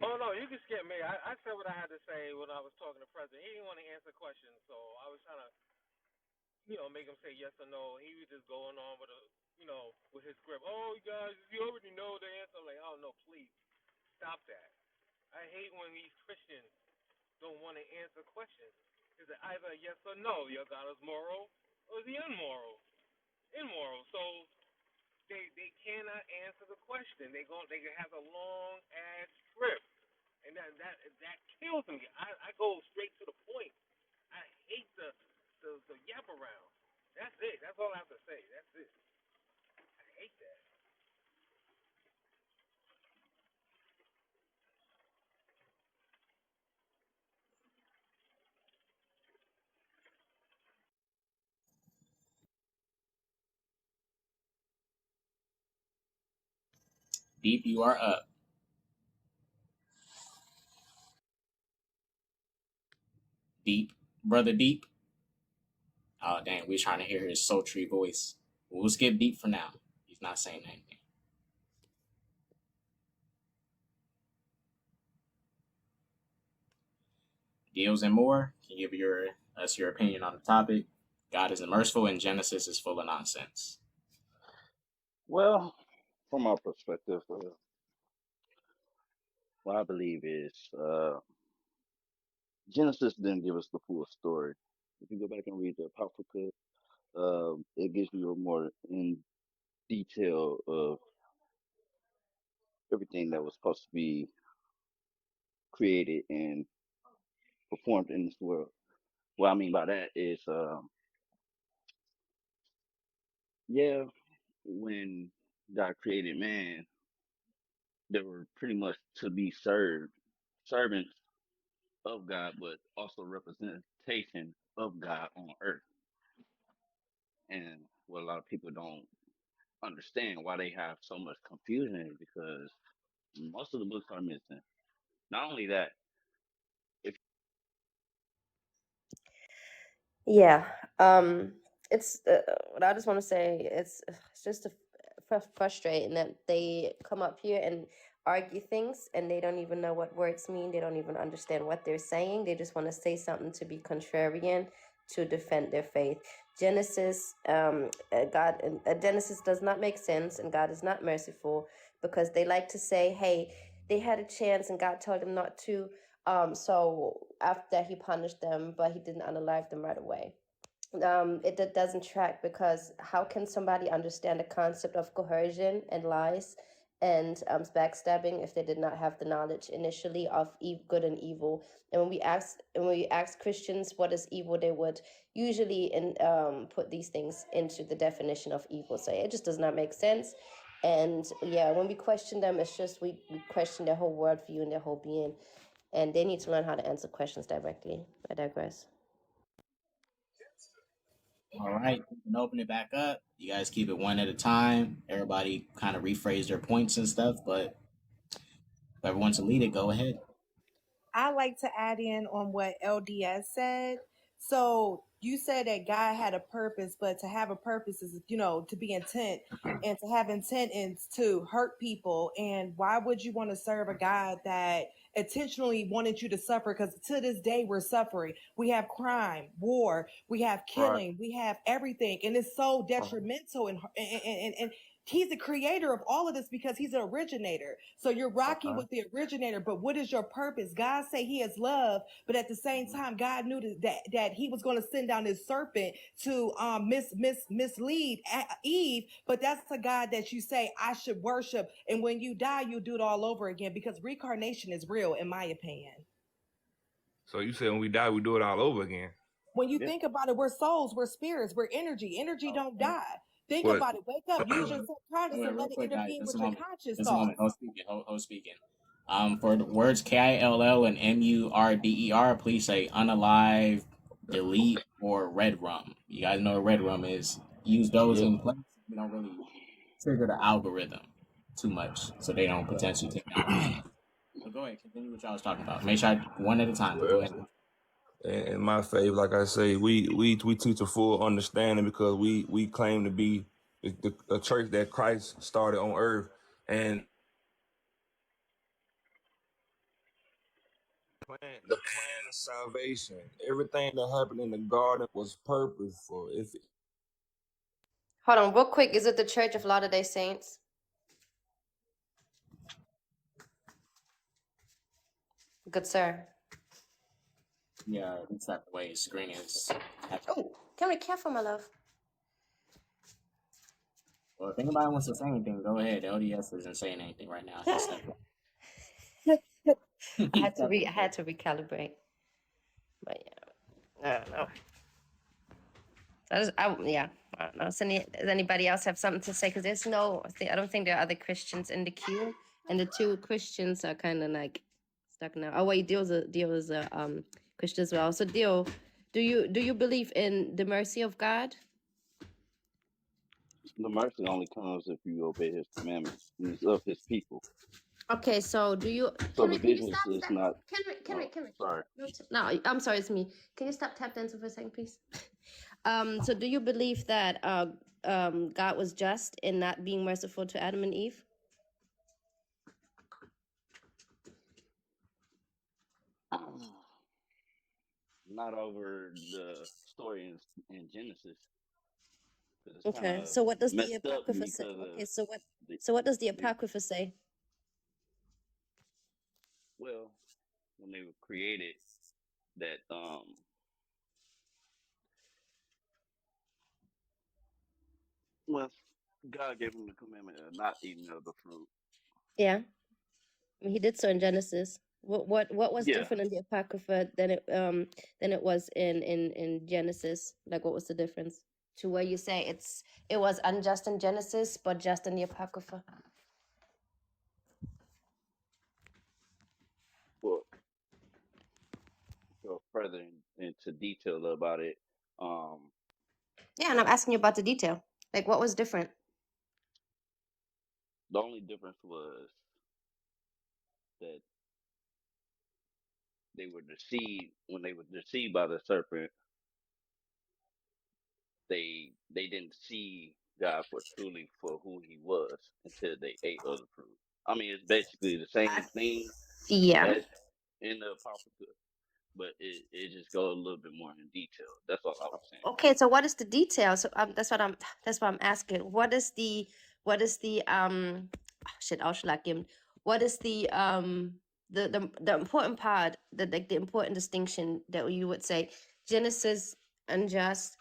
Oh, no, you can skip me. I said what I had to say when I was talking to President. He didn't want to answer questions, so I was trying to, make him say yes or no. He was just going on with with his script. Oh, you guys, you already know the answer. I'm like, oh, no, please, stop that. I hate when these Christians don't want to answer questions. Is it either yes or no? Your God is moral or is he immoral? Immoral. So they cannot answer the question. They have a long ass script, and that kills me. I go straight to the point. I hate the yap around. That's it. That's all I have to say. That's it. I hate that. Deep, you are up. Deep, brother Deep. Oh dang, we're trying to hear his sultry voice. We'll skip Deep for now. He's not saying anything. Deals and more. Can you give us your opinion on the topic? God isn't merciful and Genesis is full of nonsense. Well, from my perspective, what I believe is Genesis didn't give us the full story. If you go back and read the Apocrypha, it gives you a more in detail of everything that was supposed to be created and performed in this world. What I mean by that is, yeah, when God created man, they were pretty much to be served, servants of God, but also representation of God on earth. And what a lot of people don't understand why they have so much confusion is because most of the books are missing. Not only that, if Yeah. It's what I just want to say. It's just frustrating that they come up here and argue things and they don't even know what words mean. They don't even understand what they're saying. They just want to say something to be contrarian to defend their faith. Genesis, Genesis does not make sense, and God is not merciful because they like to say, "Hey, they had a chance, and God told them not to." So after he punished them, but he didn't unalive them right away. It doesn't track because how can somebody understand the concept of coercion and lies and backstabbing if they did not have the knowledge initially of good and evil? And when we ask Christians what is evil, they would usually put these things into the definition of evil. So it just does not make sense. And yeah, when we question them, it's just we question their whole worldview and their whole being. And they need to learn how to answer questions directly. I digress. All right, we can open it back up. You guys keep it one at a time. Everybody kind of rephrase their points and stuff, but whoever wants to lead it, go ahead. I like to add in on what LDS said. So you said that God had a purpose, but to have a purpose is, to be intent, and to have intent is to hurt people. And why would you want to serve a God that intentionally wanted you to suffer? Because to this day, we're suffering. We have crime, war, we have killing, we have everything. And it's so detrimental and he's the creator of all of this because he's an originator. So you're rocking with the originator, but what is your purpose? God say he is love, but at the same time, God knew that he was going to send down his serpent to mislead Eve. But that's the God that you say I should worship, and when you die, you do it all over again because reincarnation is real, in my opinion. So you said when we die, we do it all over again. When you think about it, we're souls, we're spirits, we're energy. Energy don't die. Think What? about it. Wake up. Use your subconscious and let it intervene with your conscious thoughts. Host speaking. For the words KILL and MURDER, please say unalive, delete, or red rum. You guys know what red rum is. Use those in place. We don't really trigger the algorithm too much, so they don't potentially take down. But go ahead, continue what y'all was talking about. Make sure one at a time. But go ahead. In my faith, like I say, we teach a full understanding because we claim to be the church that Christ started on earth, and the plan of salvation, everything that happened in the garden was purposeful. Hold on, real quick. Is it the Church of Latter-day Saints? Good sir. Yeah, that's not the way his screen is. Oh, can we be careful, my love? Well, if anybody wants to say anything, go ahead. LDS isn't saying anything right now. I had to recalibrate. But yeah, I don't know. I don't know. Does anybody else have something to say? Because I don't think there are other Christians in the queue, and the two Christians are kind of like stuck now. Oh wait, Dio is a Christian as well. So Dio, do you believe in the mercy of God? the mercy only comes if you obey his commandments and it's of his people. Okay, so do you? So the business is not. Can we? Sorry. No, I'm sorry, it's me. Can you stop tap dancing for a second, please? So do you believe that God was just in not being merciful to Adam and Eve? Not over the story in Genesis. Okay, so what does the Messed up Apocrypha say? because Okay, so what does the Apocrypha say? Well, when they were created, that well, God gave them the commandment of not eating of the fruit. Yeah, he did so in Genesis. What was Yeah. different in the Apocrypha than it was in Genesis? Like, what was the difference to where you say it was unjust in Genesis but just in the Apocrypha? Well, go further into detail about it. Um, Yeah, and I'm asking you about the detail. Like, what was different? the only difference was that they were deceived. When they were deceived by the serpent, they didn't see God for truly for who He was until they ate of the fruit. I mean, it's basically the same thing Yeah. as in the apocrypha, but it just goes a little bit more in detail. That's all I was saying. Okay, so what is the detail? So that's what I'm asking. What is the shit Ausschlaggebend? What is the important part, the important distinction that you would say Genesis unjust,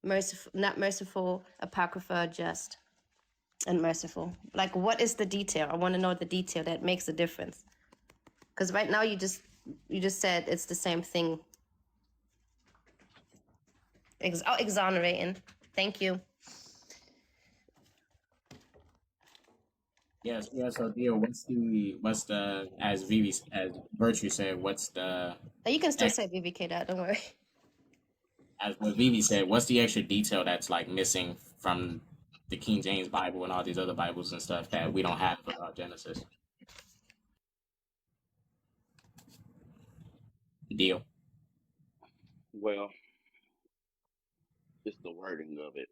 merciful, not merciful, Apocrypha just and merciful. Like, what is the detail? I want to know the detail that makes the difference. Because right now you just said it's the same thing. Exonerating. Thank you. Yes, yeah. So, Dio, what's the as Virtue said, what's the You can still say BBK that. Don't worry. as what Vivi said, what's the extra detail that's like missing from the King James Bible and all these other Bibles and stuff that we don't have about Genesis? Deal. Well, it's the wording of it.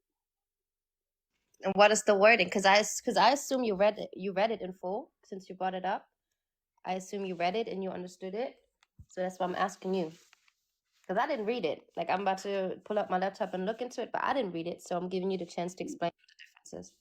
And what is the wording? Because I assume you read it. You read it in full since you brought it up. I assume you read it and you understood it. So that's why I'm asking you. Because I didn't read it. Like, I'm about to pull up my laptop and look into it, but I didn't read it. So I'm giving you the chance to explain the differences.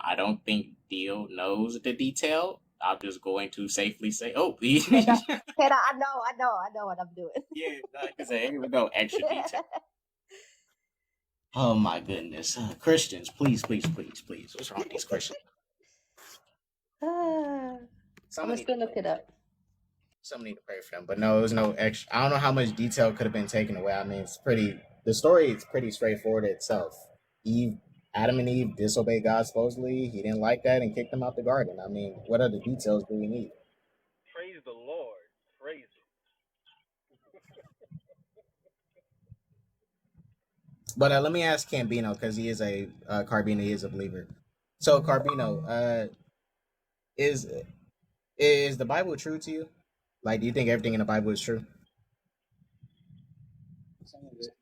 I don't think Deal knows the detail. I'm just going to safely say, oh, I know what I'm doing. yeah, like I said, here we go, extra detail. Oh my goodness, Christians, please, please, please, please. What's wrong with these Christians? I'm gonna still look it up. Someone need to pray for them. But no, it was no extra. I don't know how much detail could have been taken away. I mean, it's pretty. The story is pretty straightforward itself. Adam and Eve disobeyed God. Supposedly, He didn't like that and kicked them out the garden. I mean, what other details do we need? Praise the Lord. Praise Him. But let me ask Cambino because he is a Carbino. He is a believer. So Carbino, is the Bible true to you? Like, do you think everything in the Bible is true? Some of it.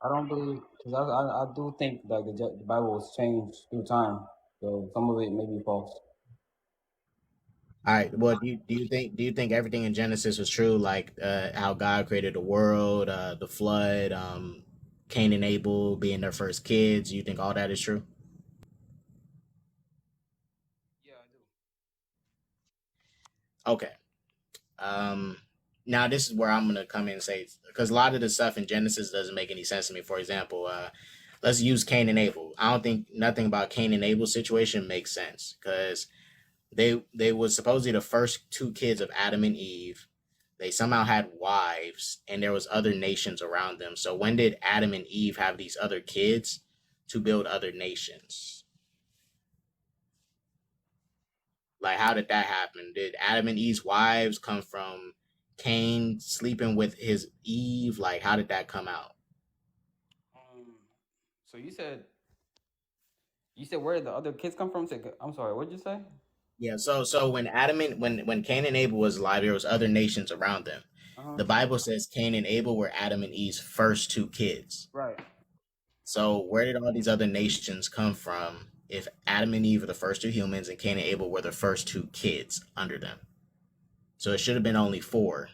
I don't believe, because I do think that the Bible was changed through time, so some of it may be false. All right. Well, do you think everything in Genesis was true? Like how God created the world, the flood, Cain and Abel being their first kids. You think all that is true? Yeah, I do. Okay. Now this is where I'm gonna come in and say, because a lot of the stuff in Genesis doesn't make any sense to me. For example, let's use Cain and Abel. I don't think nothing about Cain and Abel's situation makes sense because they was supposedly the first two kids of Adam and Eve. They somehow had wives, and there was other nations around them. So when did Adam and Eve have these other kids to build other nations? Like, how did that happen? Did Adam and Eve's wives come from Cain sleeping with his Eve? Like, how did that come out? So you said where did the other kids come from? I'm sorry, what did you say? Yeah, so when Cain and Abel was alive, there was other nations around them. The Bible says Cain and Abel were Adam and Eve's first two kids. Right. So where did all these other nations come from if Adam and Eve were the first two humans and Cain and Abel were the first two kids under them? So it should have been only four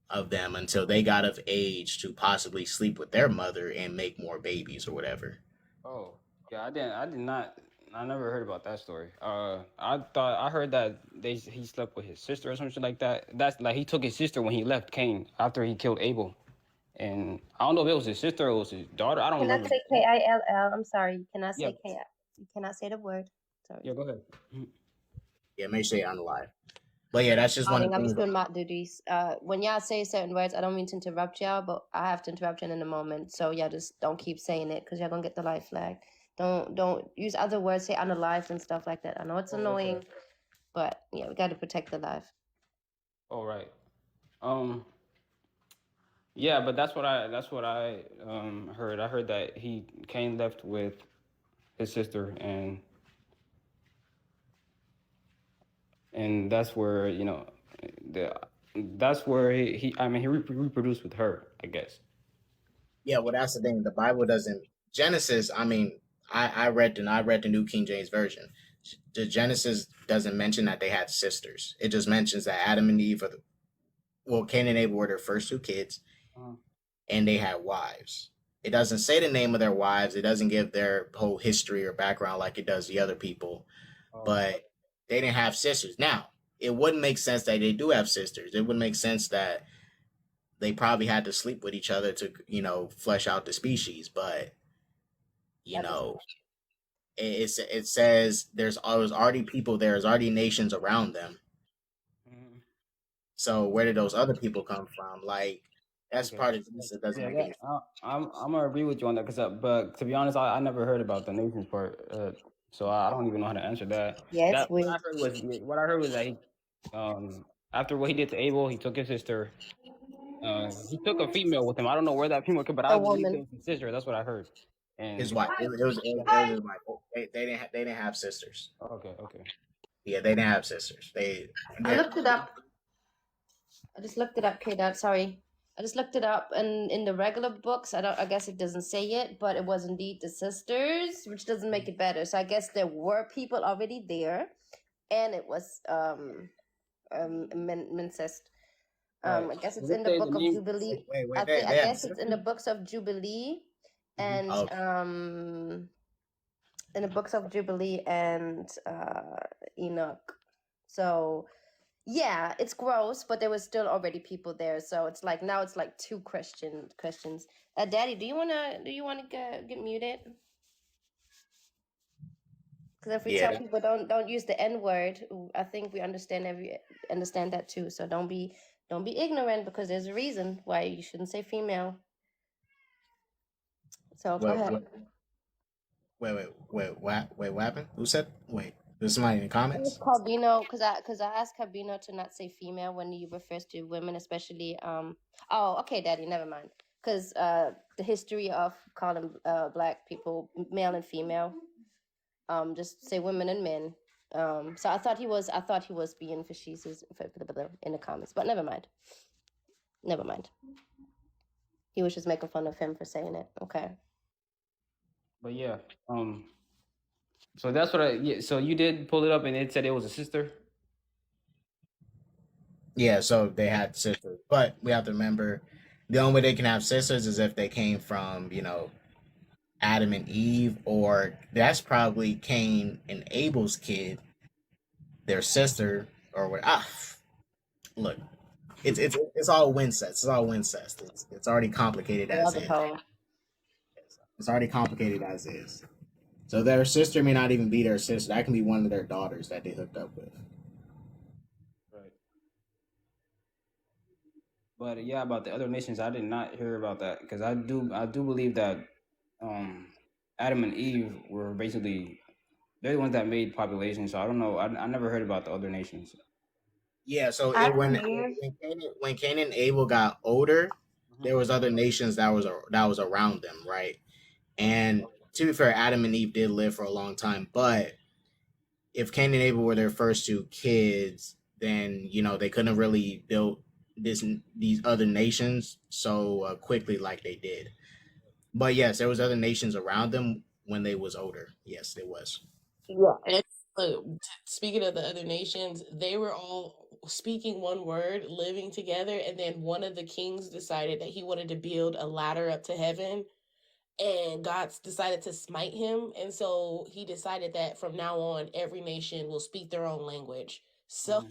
of them until they got of age to possibly sleep with their mother and make more babies or whatever. Oh, yeah, I did not. I never heard about that story. I heard that he slept with his sister or something like that. That's like he took his sister when he left Cain after he killed Abel, and I don't know if it was his sister or it was his daughter. I don't You cannot remember. say Kill. I'm sorry. You cannot Yeah, say K. You cannot say the word. Sorry. yeah, go ahead. Yeah, make sure you're unalive. But yeah, that's just one of the I'm just things. doing mock duties. When y'all say certain words, I don't mean to interrupt y'all, but I have to interrupt you in a moment. So y'all just don't keep saying it because y'all gonna get the life flag. Don't use other words, say unalive and stuff like that. I know it's annoying, Okay. but yeah, we got to protect the life. All right. Yeah, but that's what I heard. I heard that Cain left with his sister, and that's where that's where he reproduced with her, I guess. Yeah, well, that's the thing. The Bible doesn't Genesis. I mean, I read the New King James Version. The Genesis doesn't mention that they had sisters. It just mentions that Adam and Eve Cain and Abel were their first two kids, and they had wives. It doesn't say the name of their wives. It doesn't give their whole history or background like it does the other people. But they didn't have sisters. Now, it wouldn't make sense that they do have sisters. It would make sense that they probably had to sleep with each other to, flesh out the species. But, it says there's already people there, there's already nations around them. So where did those other people come from? Like, that's part of this that doesn't make any sense. I'm gonna agree with you on that but to be honest, I never heard about the nations part, so I don't even know how to answer that. Yeah, it's weird. What I heard was that after what he did to Abel, he took his sister. He took a female with him. I don't know where that female came, but I believe it was his sister. That's what I heard. And His wife. It was his wife. They didn't have sisters. Okay. Yeah, they didn't have sisters. I looked it up. I just looked it up, K-Dot. Sorry. I just looked it up, and in the regular books, I guess it doesn't say it, but it was indeed the sisters, which doesn't make it better. So I guess there were people already there, and it was incest. I guess it's in the book of Jubilee. I guess it's in the books of Jubilee, and in the books of Jubilee and Enoch. So yeah, it's gross, but there was still already people there. So it's like now it's like two questions. Daddy, do you wanna get muted? Because if we tell people don't use the N word, I think we understand that too. So don't be ignorant, because there's a reason why you shouldn't say female. So go ahead. Wait, what happened? Who said? Wait, there's somebody in the comments? Carbino, because I asked Carbino to not say female when he refers to women, especially. Oh, okay, Daddy, never mind. Because the history of calling black people male and female, just say women and men. So I thought he was being facetious in the comments, but never mind. He was just making fun of him for saying it. Okay. But yeah, so that's what so you did pull it up and it said it was a sister? Yeah, so they had sisters. But we have to remember, the only way they can have sisters is if they came from, Adam and Eve, or that's probably Cain and Abel's kid, their sister, or what. Look, it's all Wincest. It's all Wincest. It's already complicated as is. It's already complicated as is. So their sister may not even be their sister. That can be one of their daughters that they hooked up with. Right. But yeah, about the other nations, I did not hear about that, because I do believe that Adam and Eve were basically, they're the ones that made population. So I don't know. I never heard about the other nations. Yeah, so when Cain and Abel got older, there was other nations that was around them, right? And to be fair, Adam and Eve did live for a long time, but if Cain and Abel were their first two kids, then they couldn't really build these other nations so quickly like they did. But yes, there was other nations around them when they was older. Yes, there was. Yeah. And speaking of the other nations, they were all speaking one word, living together, and then one of the kings decided that he wanted to build a ladder up to heaven, and God decided to smite him, and so he decided that from now on every nation will speak their own language. So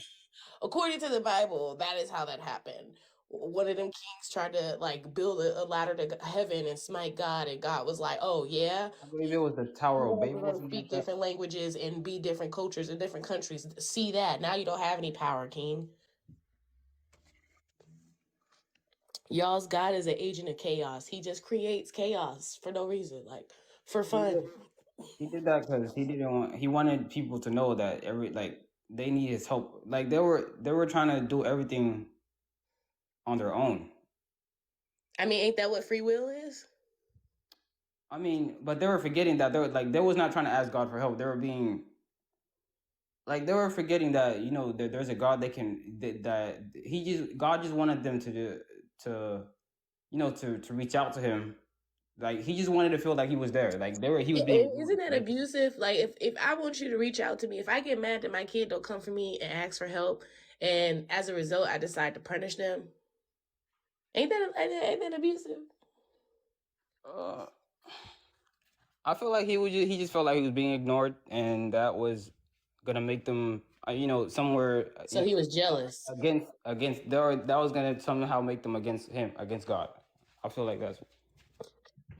according to the Bible, that is how that happened. One of them kings tried to like build a ladder to heaven and smite God, and God was like, "Oh yeah, I believe it was the Tower you of guys are Babel or gonna something like speak that. different languages and be different cultures in different countries. See that? Now you don't have any power, king. Y'all's God is an agent of chaos. He just creates chaos for no reason, like for fun." He did that because he wanted people to know that they need his help. Like they were trying to do everything on their own. I mean, ain't that what free will is? I mean, but they were forgetting that they was not trying to ask God for help. They were being like they were forgetting that there's a God that God just wanted them to to reach out to him. Like he just wanted to feel like he was there. Like he was being Isn't ignored, that right? abusive? Like if I want you to reach out to me, if I get mad that my kid don't come for me and ask for help, and as a result I decide to punish them, ain't that abusive? Uh, I feel like he just felt like he was being ignored, and that was gonna make them, somewhere So he was jealous. against that was gonna somehow make them against God. I feel like that's.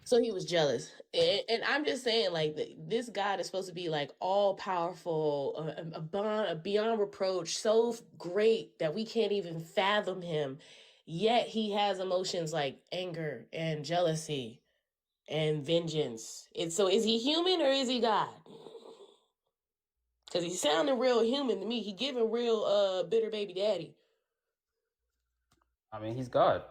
So he was jealous, and I'm just saying, like this God is supposed to be like all powerful, beyond reproach, so great that we can't even fathom him. Yet he has emotions like anger and jealousy and vengeance. So is he human or is he God? Because he's sounding real human to me. He giving real bitter baby daddy. I mean, he's God.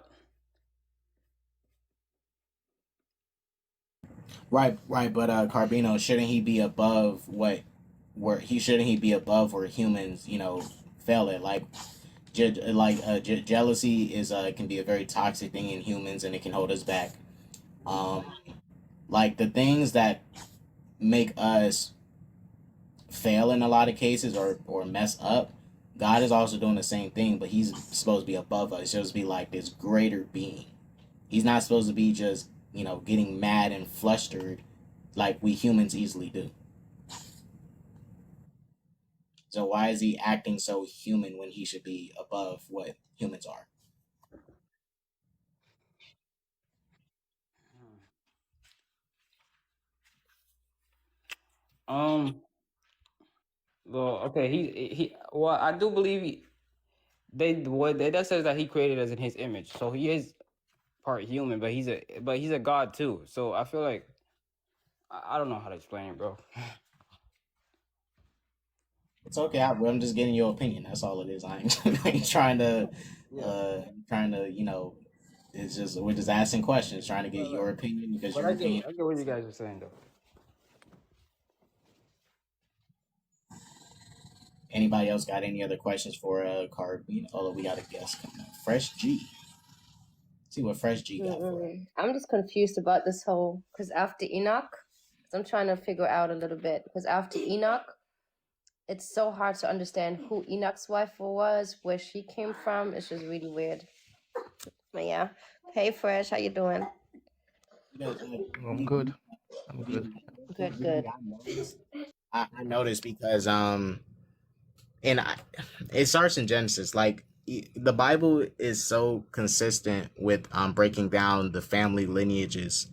Right, right. But Carbino, shouldn't he be above shouldn't he be above where humans, fail at? Like, jealousy is can be a very toxic thing in humans, and it can hold us back. Um, like the things that make us fail in a lot of cases or mess up, God is also doing the same thing, but he's supposed to be above us. He's supposed to be like this greater being. He's not supposed to be just, getting mad and flustered like we humans easily do. So why is he acting so human when he should be above what humans are? Well, okay, well, I do believe that says that he created us in his image, so he is part human, but he's a God too. So I feel like I don't know how to explain it, bro. It's okay. I'm just getting your opinion. That's all it is. I ain't trying to, it's just we're just asking questions, trying to get your opinion because But your opinion. I get what you guys are saying though. Anybody else got any other questions for Carbino? Although we got a guest coming up, Fresh G. See what Fresh G got for us. I'm just confused about this whole, because after Enoch, I'm trying to figure out a little bit, because after Enoch, it's so hard to understand who Enoch's wife was, where she came from. It's just really weird. But yeah. Hey, Fresh, how you doing? I'm good. I'm good. Good. I noticed because it starts in Genesis. Like the Bible is so consistent with breaking down the family lineages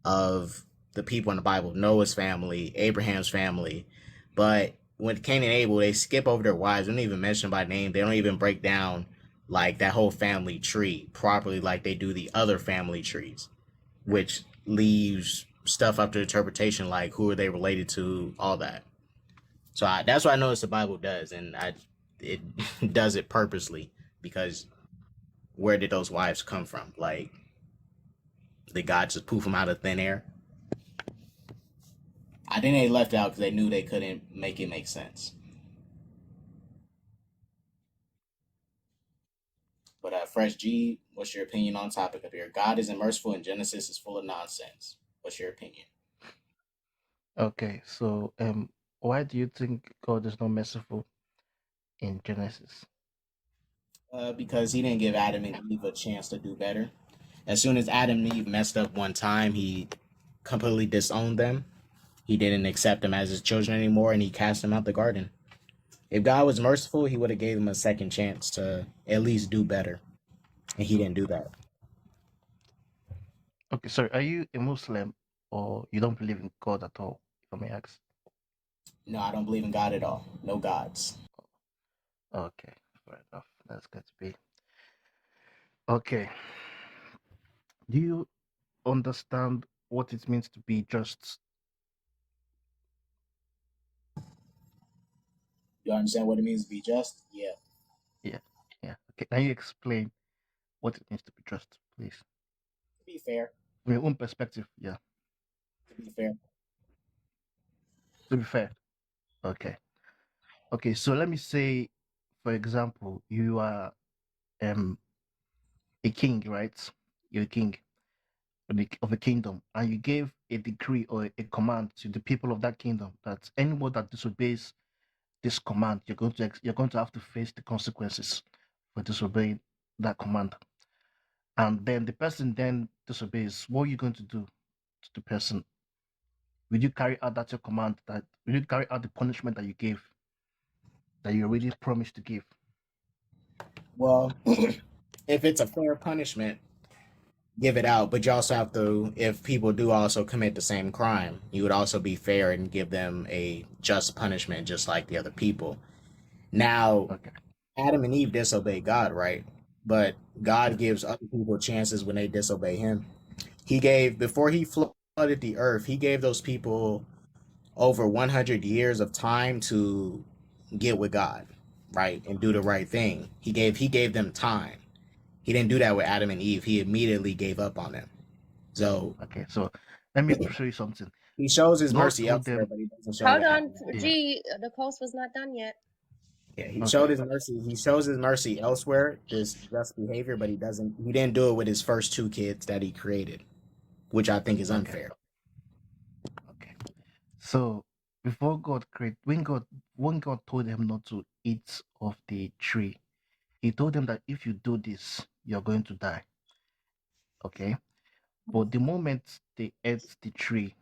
of the people in the Bible, Noah's family, Abraham's family. But when Cain and Abel, they skip over their wives. They don't even mention by name. They don't even break down like that whole family tree properly like they do the other family trees, which leaves stuff up to interpretation, like who are they related to, all that. So that's what I noticed the Bible does, and it does it purposely because where did those wives come from? Like, did God just poof them out of thin air? I think they left out because they knew they couldn't make it make sense. But Fresh G, what's your opinion on topic up here? God isn't merciful and Genesis is full of nonsense. What's your opinion? Okay, so why do you think God is not merciful in Genesis? Because he didn't give Adam and Eve a chance to do better. As soon as Adam and Eve messed up one time, he completely disowned them. He didn't accept them as his children anymore, and he cast them out the garden. If God was merciful, he would have gave them a second chance to at least do better, and he didn't do that. Okay, sorry, are you a Muslim or you don't believe in God at all, if I may ask? No, I don't believe in God at all. No gods. Okay, fair enough. That's good to be. Okay. Do you understand what it means to be just? You understand what it means to be just? Yeah. Yeah, yeah. Okay, can you explain what it means to be just, please? To be fair. From your own perspective, yeah. To be fair. To be fair. Okay. Okay, so let me say, for example, you are a king, right? You're a king of a kingdom, and you gave a decree or a command to the people of that kingdom that anyone that disobeys this command, you're going to have to face the consequences for disobeying that command. And then the person then disobeys. What are you going to do to the person? Will you carry out that your command? That will you carry out the punishment that you gave, that you already promised to give? Well, if it's a fair punishment, give it out. But you also have to, if people do also commit the same crime, you would also be fair and give them a just punishment, just like the other people. Now, Okay. Adam and Eve disobey God, right? But God Yes. gives other people chances when they disobey Him. He gave, before He flooded the earth, He gave those people over 100 years of time to get with God, right? And do the right thing. He gave them time. He didn't do that with Adam and Eve. He immediately gave up on them. So Okay. So let me show you something. He shows His God mercy told elsewhere, them. but He doesn't show Hold it on, Adam and Eve. Yeah. G. The post was not done yet. Yeah, He Okay. showed His mercy. He shows His mercy elsewhere, this just behavior, but He doesn't. He didn't do it with His first two kids that He created, which I think is Okay. unfair. Okay. So before God created, when God told them not to eat of the tree, He told them that if you do this, you're going to die. Okay. But the moment they ate the tree,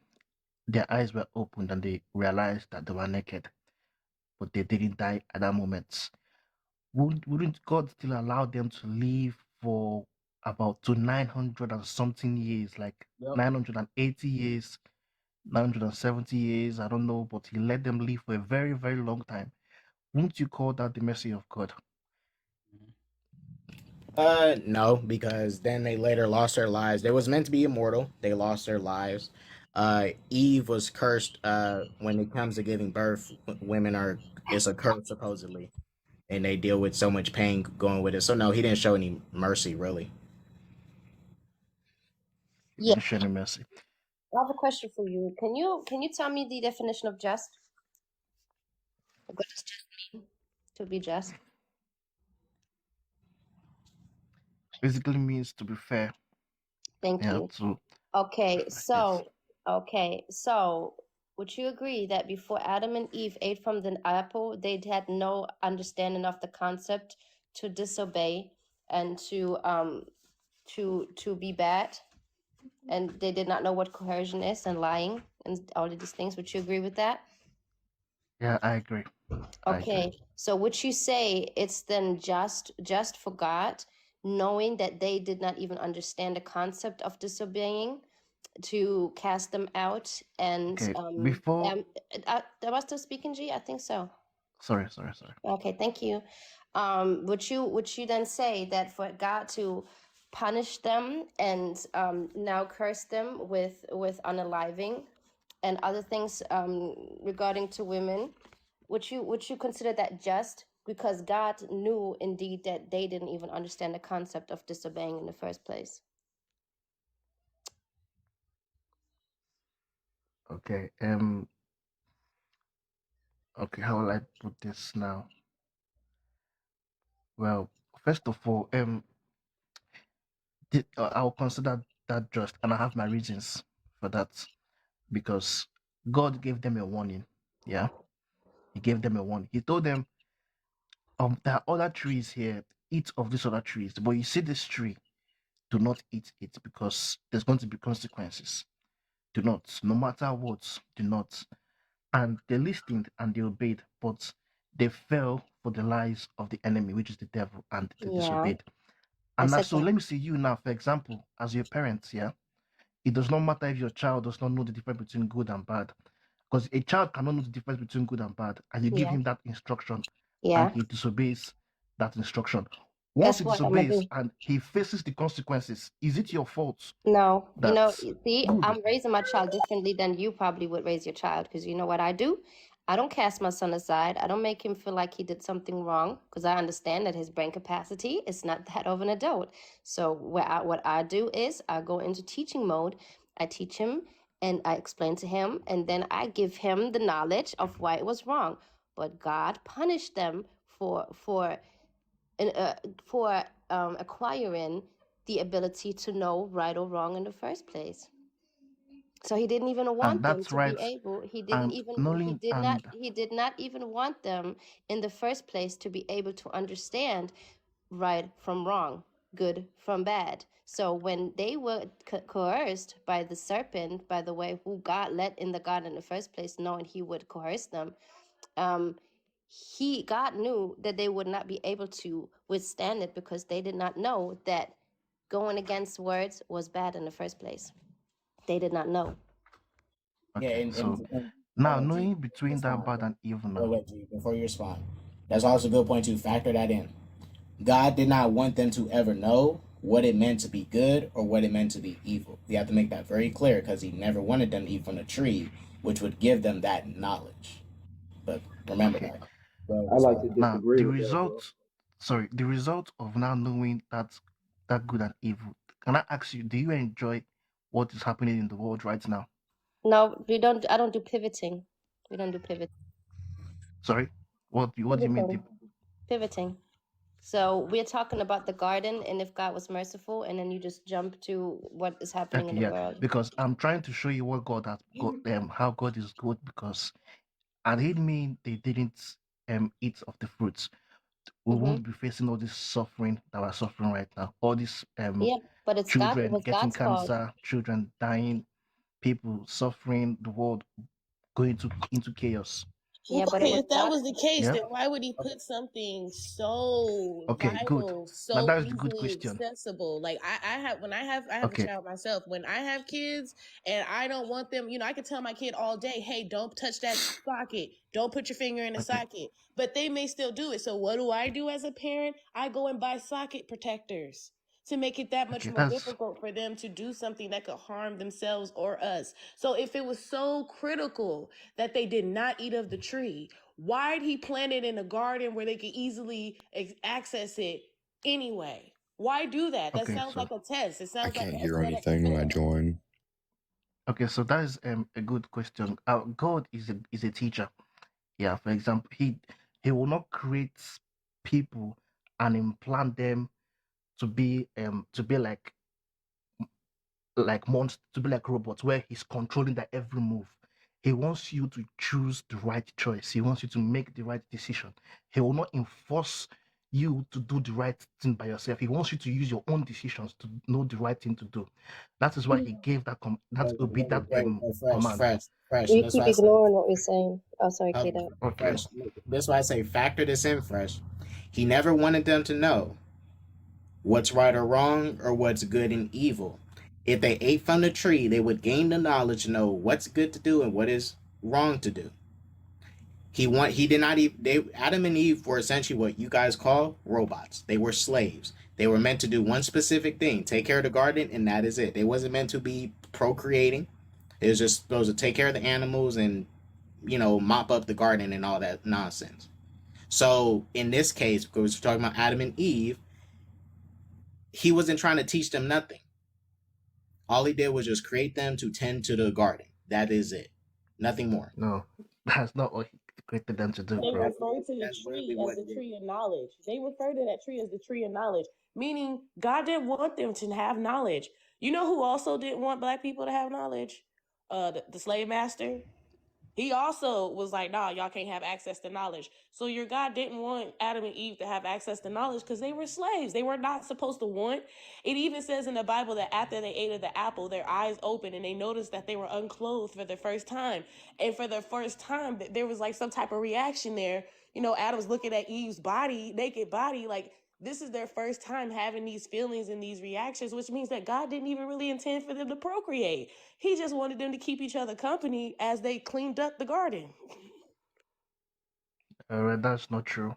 their eyes were opened and they realized that they were naked, but they didn't die at that moment. Wouldn't God still allow them to live for about to 900 and something years, like Yep. 980 years, 970 years? I don't know, but He let them live for a very, very long time. Wouldn't you call that the mercy of God? No, because then they later lost their lives. They was meant to be immortal. They lost their lives. Eve was cursed. When it comes to giving birth, women are it's a curse supposedly, and they deal with so much pain going with it. So no, He didn't show any mercy really. He Yeah, didn't show any mercy. I have a question for you. Can you tell me the definition of just? What does just mean? To be just. Basically means to be fair. Thank Yeah, you. to Okay, be fair. Yes. so would you agree that before Adam and Eve ate from the apple, they had no understanding of the concept to disobey and to be bad, and they did not know what coercion is and lying and all of these things? Would you agree with that? Yeah, I agree. I agree. Okay, so would you say it's then just for God, knowing that they did not even understand the concept of disobeying, to cast them out? And Okay, before. am I still speaking, G? I think so. Sorry. Okay, thank you. Would you then say that for God to punish them and now curse them with unaliving and other things regarding to women, would you consider that just because God knew indeed that they didn't even understand the concept of disobeying in the first place? Okay. Okay. How will I put this now? Well, first of all, I'll consider that just, and I have my reasons for that, because God gave them a warning. Yeah, He gave them a warning. He told them, there are other trees here. eat of these other trees, but you see this tree, do not eat it because there's going to be consequences. Do not, no matter what, do not. And they listened and they obeyed, but they fell for the lies of the enemy, which is the devil, and they Yeah, disobeyed. I And now, said so that. let me see you now, for example, as your parents, yeah. It does not matter if your child does not know the difference between good and bad, because a child cannot know the difference between good and bad, and you give Yeah, him that instruction, and yeah. he disobeys that instruction. Once Guess he what I'm gonna disobeys do? and he faces the consequences, is it your fault No, that see, you I'm raising my child differently than you probably would raise your child because you know what I do? I don't cast my son aside. I don't make him feel like he did something wrong because I understand that his brain capacity is not that of an adult. So what I do is I go into teaching mode. I teach him and I explain to him, and then I give him the knowledge of why it was wrong. But God punished them and for acquiring the ability to know right or wrong in the first place. So he didn't even and want them that's to be right, able. He didn't and even. knowing and He did not even want them in the first place to be able to understand right from wrong, good from bad. So when they were coerced by the serpent, by the way, who God let in the garden in the first place, knowing He would coerce them, um, God knew that they would not be able to withstand it because they did not know that going against words was bad in the first place. They did not know. Yeah, okay. and, So and now hold on, G. knowing between that Respond. bad and evil Wait, now. wait, G. Before you respond, that's also a good point to factor that in. God did not want them to ever know what it meant to be good or what it meant to be evil. We have to make that very clear because He never wanted them to eat from the tree, which would give them that knowledge. But remember Okay. that. Go I like to respond. Now disagree the with that, bro. result, sorry, the result of now knowing that good and evil. Can I ask you, do you enjoy what is happening in the world right now? No, we don't. I don't do pivoting. We don't do pivot. Sorry, what do you mean? Pivoting. Pivoting. So we're talking about the garden and if God was merciful, and then you just jump to what is happening in Okay, the yeah, world. because I'm trying to show you what God has got them, how God is good. Because and it mean they didn't eat of the fruits, we Mm-hmm. won't be facing all this suffering that we're suffering right now. All these Yeah, but it's God. It children was getting God's fault. cancer, children dying, people suffering, the world going into chaos. Yeah, but it Okay, was if that God's was the fault. case, Yeah. then why would He put something so Okay. Good. vital, Now so that is the good easily question. accessible? Like I have a Okay. child myself. When I have kids and I don't want them, I can tell my kid all day, hey, don't touch that socket. Don't put your finger in the Okay. socket. But they may still do it. So what do I do as a parent? I go and buy socket protectors to make it that much Okay. more That's difficult for them to do something that could harm themselves or us. So if it was so critical that they did not eat of the tree, why did He plant it in a garden where they could easily access it anyway? Why do that? That okay. sounds like a test. It I sounds like can't a hear setup to anything when I fail. join. okay. So that is a good question. God is a teacher. Yeah. For example, he will not create people and implant them to be like monsters, to be like robots, where he's controlling their every move. He wants you to choose the right choice. He wants you to make the right decision. He will not enforce you to do the right thing by yourself. He wants you to use your own decisions to know the right thing to do. That is why he gave command. Fresh. You And that's keep why I say, ignoring what we're saying. Oh, sorry, hold Keita. on, Okay. fresh. That's why I say factor this in, fresh. He never wanted them to know what's right or wrong or what's good and evil. If they ate from the tree, they would gain the knowledge to know what's good to do and what is wrong to do. He did not even they Adam and Eve were essentially what you guys call robots. They were slaves. They were meant to do one specific thing, take care of the garden, and that is it. They wasn't meant to be procreating. It was just supposed to take care of the animals and mop up the garden and all that nonsense. So in this case, because we're talking about Adam and Eve, he wasn't trying to teach them nothing. All he did was just create them to tend to the garden. That is it. Nothing more. No, that's not what he created them to do, They bro. refer to the That's literally tree what as the he did. tree of knowledge. They refer to that tree as the tree of knowledge, meaning God didn't want them to have knowledge. You know who also didn't want black people to have knowledge? The slave master. He also was like, nah, y'all can't have access to knowledge. So your God didn't want Adam and Eve to have access to knowledge because they were slaves. They were not supposed to want. It even says in the Bible that after they ate of the apple, their eyes opened and they noticed that they were unclothed for the first time. And for the first time, there was like some type of reaction there. You know, Adam's looking at Eve's body, naked body, like this is their first time having these feelings and these reactions, which means that God didn't even really intend for them to procreate. He just wanted them to keep each other company as they cleaned up the garden. That's not true.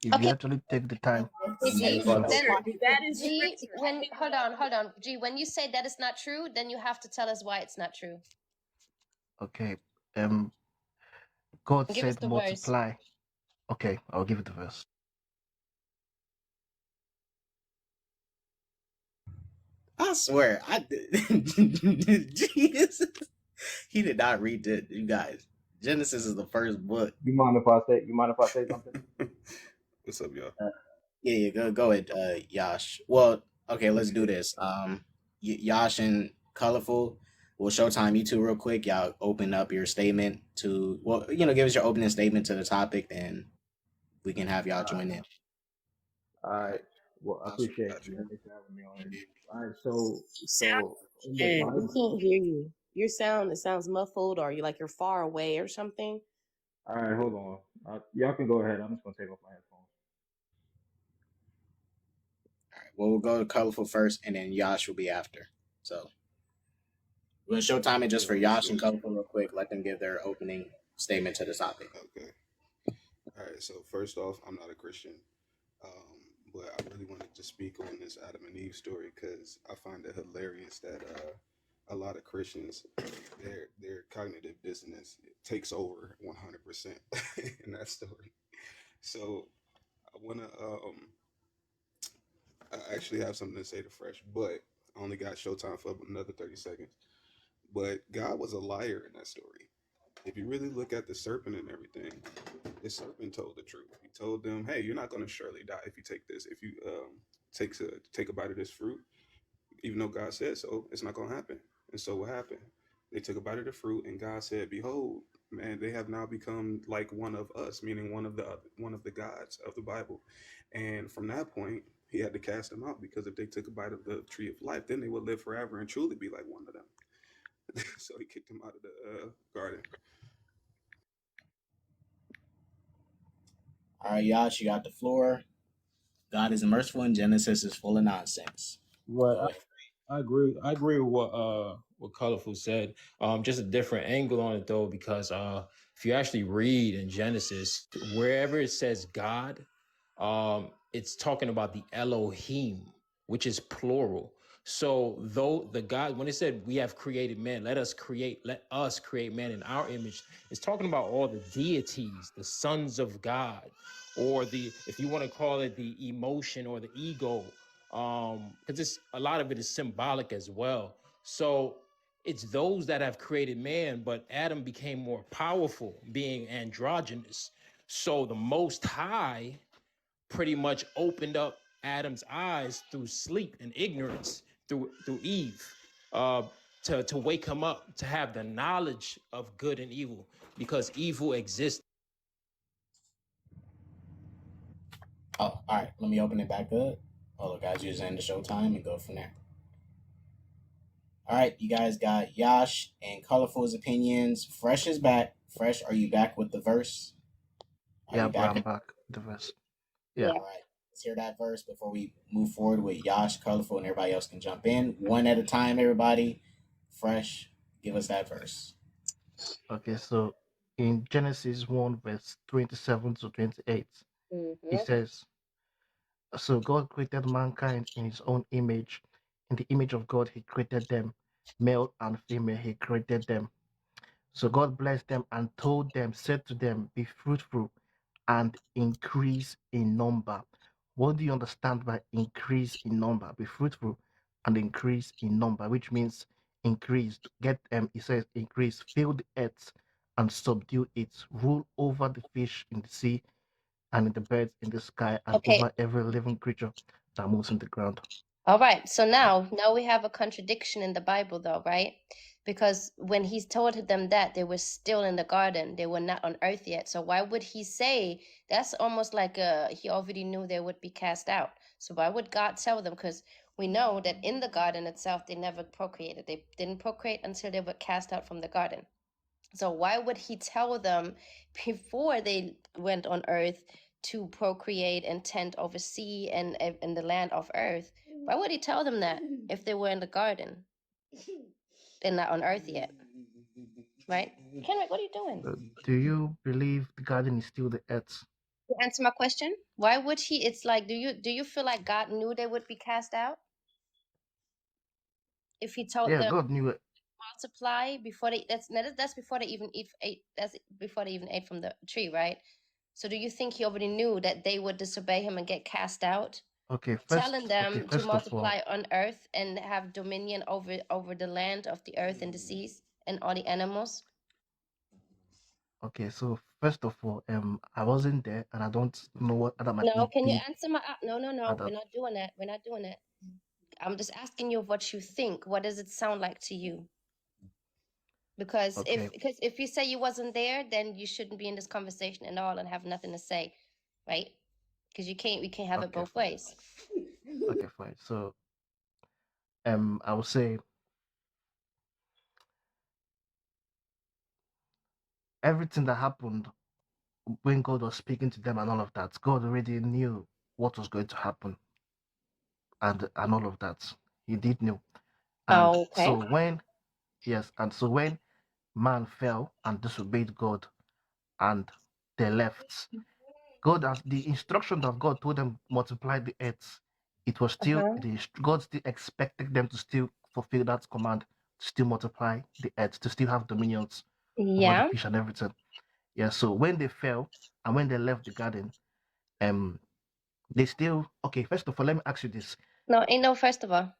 If you actually take the time, G, so That is G, scripture. when hold on. G, when you say that is not true, then you have to tell us why it's not true. okay, God Give us said the verse. multiply. Okay, I'll give it the verse. I swear, I did. Jesus, he did not read it, you guys. Genesis is the first book. You mind if I say something? What's up, y'all? Yeah, go ahead, Yash. Well, okay, let's do this. Yash and Colorful, well, Showtime, you two, real quick. Y'all open up your statement to, well, give us your opening statement to the topic, then we can have y'all join in. All right. Well, I Gotcha, appreciate gotcha. you. Thanks for having me on here. All right. So in the And we Bible. can't hear you. It sounds muffled, or you're far away or something. All right. Hold on. Y'all can go ahead. I'm just gonna take off my headphones. All right, well, we'll go to Colorful first, and then Yash will be after. So we're going to Showtime it just for Yash and Colorful real quick. Let them give their opening statement to the topic. Okay. All right. So first off, I'm not a Christian, but I really wanted to speak on this Adam and Eve story because I find it hilarious that a lot of Christians, their cognitive dissonance takes over 100% in that story. So I want to I actually have something to say to Fresh, but I only got Showtime for another 30 seconds. But God was a liar in that story. If you really look at the serpent and everything, the serpent told the truth. He told them, "Hey, you're not going to surely die if you take this. If you take a bite of this fruit, even though God said so, it's not going to happen." And so what happened? They took a bite of the fruit, and God said, "Behold, man, they have now become like one of us," meaning one of the gods of the Bible. And from that point, He had to cast them out because if they took a bite of the tree of life, then they would live forever and truly be like one of them. So He kicked them out of the garden. All right, Yash, you got the floor. God is merciful and Genesis is full of nonsense. Right. I agree. I agree with what Colorful said. Just a different angle on it though, because if you actually read in Genesis, wherever it says God, it's talking about the Elohim, which is plural. So though the God, when it said we have created man, let us create man in our image, it's talking about all the deities, the sons of God, or the, if you want to call it, the emotion or the ego, because it's a lot of it is symbolic as well. So it's those that have created man, but Adam became more powerful, being androgynous. So the Most High pretty much opened up Adam's eyes through sleep and ignorance through Eve, uh, to wake him up to have the knowledge of good and evil, because evil exists. Oh, all right. Let me open it back up. All the guys use end the Showtime and go from there. All right, you guys got Yash and Colorful's opinions. Fresh is back. Fresh, are you back with the verse? Are Yeah, you bro, back? I'm back with the verse. Yeah. All right. Let's hear that verse before we move forward with Yash, Colorful, and everybody else can jump in. One at a time, everybody. Fresh, give us that verse. Okay, so in Genesis 1, verse 27 to 28, it says, "So God created mankind in his own image. In the image of God, he created them. Male and female, he created them. So God blessed them and told them, said to them, be fruitful and increase in number." What do you understand by increase in number? Be fruitful and increase in number, which means increase. Get it says increase, fill the earth and subdue it, rule over the fish in the sea and in the birds in the sky and Okay. over every living creature that moves in the ground. All right. So now we have a contradiction in the Bible, though, right? Because when he told them that, they were still in the garden, they were not on earth yet. So why would he say that's almost like he already knew they would be cast out? So why would God tell them? Because we know that in the garden itself, they never procreated. They didn't procreate until they were cast out from the garden. So why would he tell them before they went on earth to procreate and tend over sea and in the land of earth? Why would he tell them that if they were in the garden? They're not on earth yet. Right? Henrik, what are you doing? Do you believe the garden is still the earth? To answer my question, why would he? It's like, do you feel like God knew they would be cast out? If he told Yeah, them God knew it. multiply before that's before they even ate, that's before they even ate from the tree, right? So do you think he already knew that they would disobey him and get cast out? Okay, Telling them to first of all, multiply on earth and have dominion over the land of the earth and the seas and all the animals. okay, so first of all, I wasn't there and I don't know what Adam and No, Eve can you did. answer my no, we're not doing that. We're not doing that. I'm just asking you what you think. What does it sound like to you? Because Okay. if you say you wasn't there, then you shouldn't be in this conversation at all and have nothing to say, right? Because we can't have it both ways. Okay, fine. So I would say everything that happened when God was speaking to them and all of that, God already knew what was going to happen and all of that. He did know. And okay. so when man fell and disobeyed God and they left, the instruction that God told them multiply the earth, it was still God still expected them to still fulfill that command, to still multiply the earth, to still have dominions over the fish and everything. Yeah. So when they fell and when they left the garden, they still First of all, let me ask you this. No, ain't no first of all.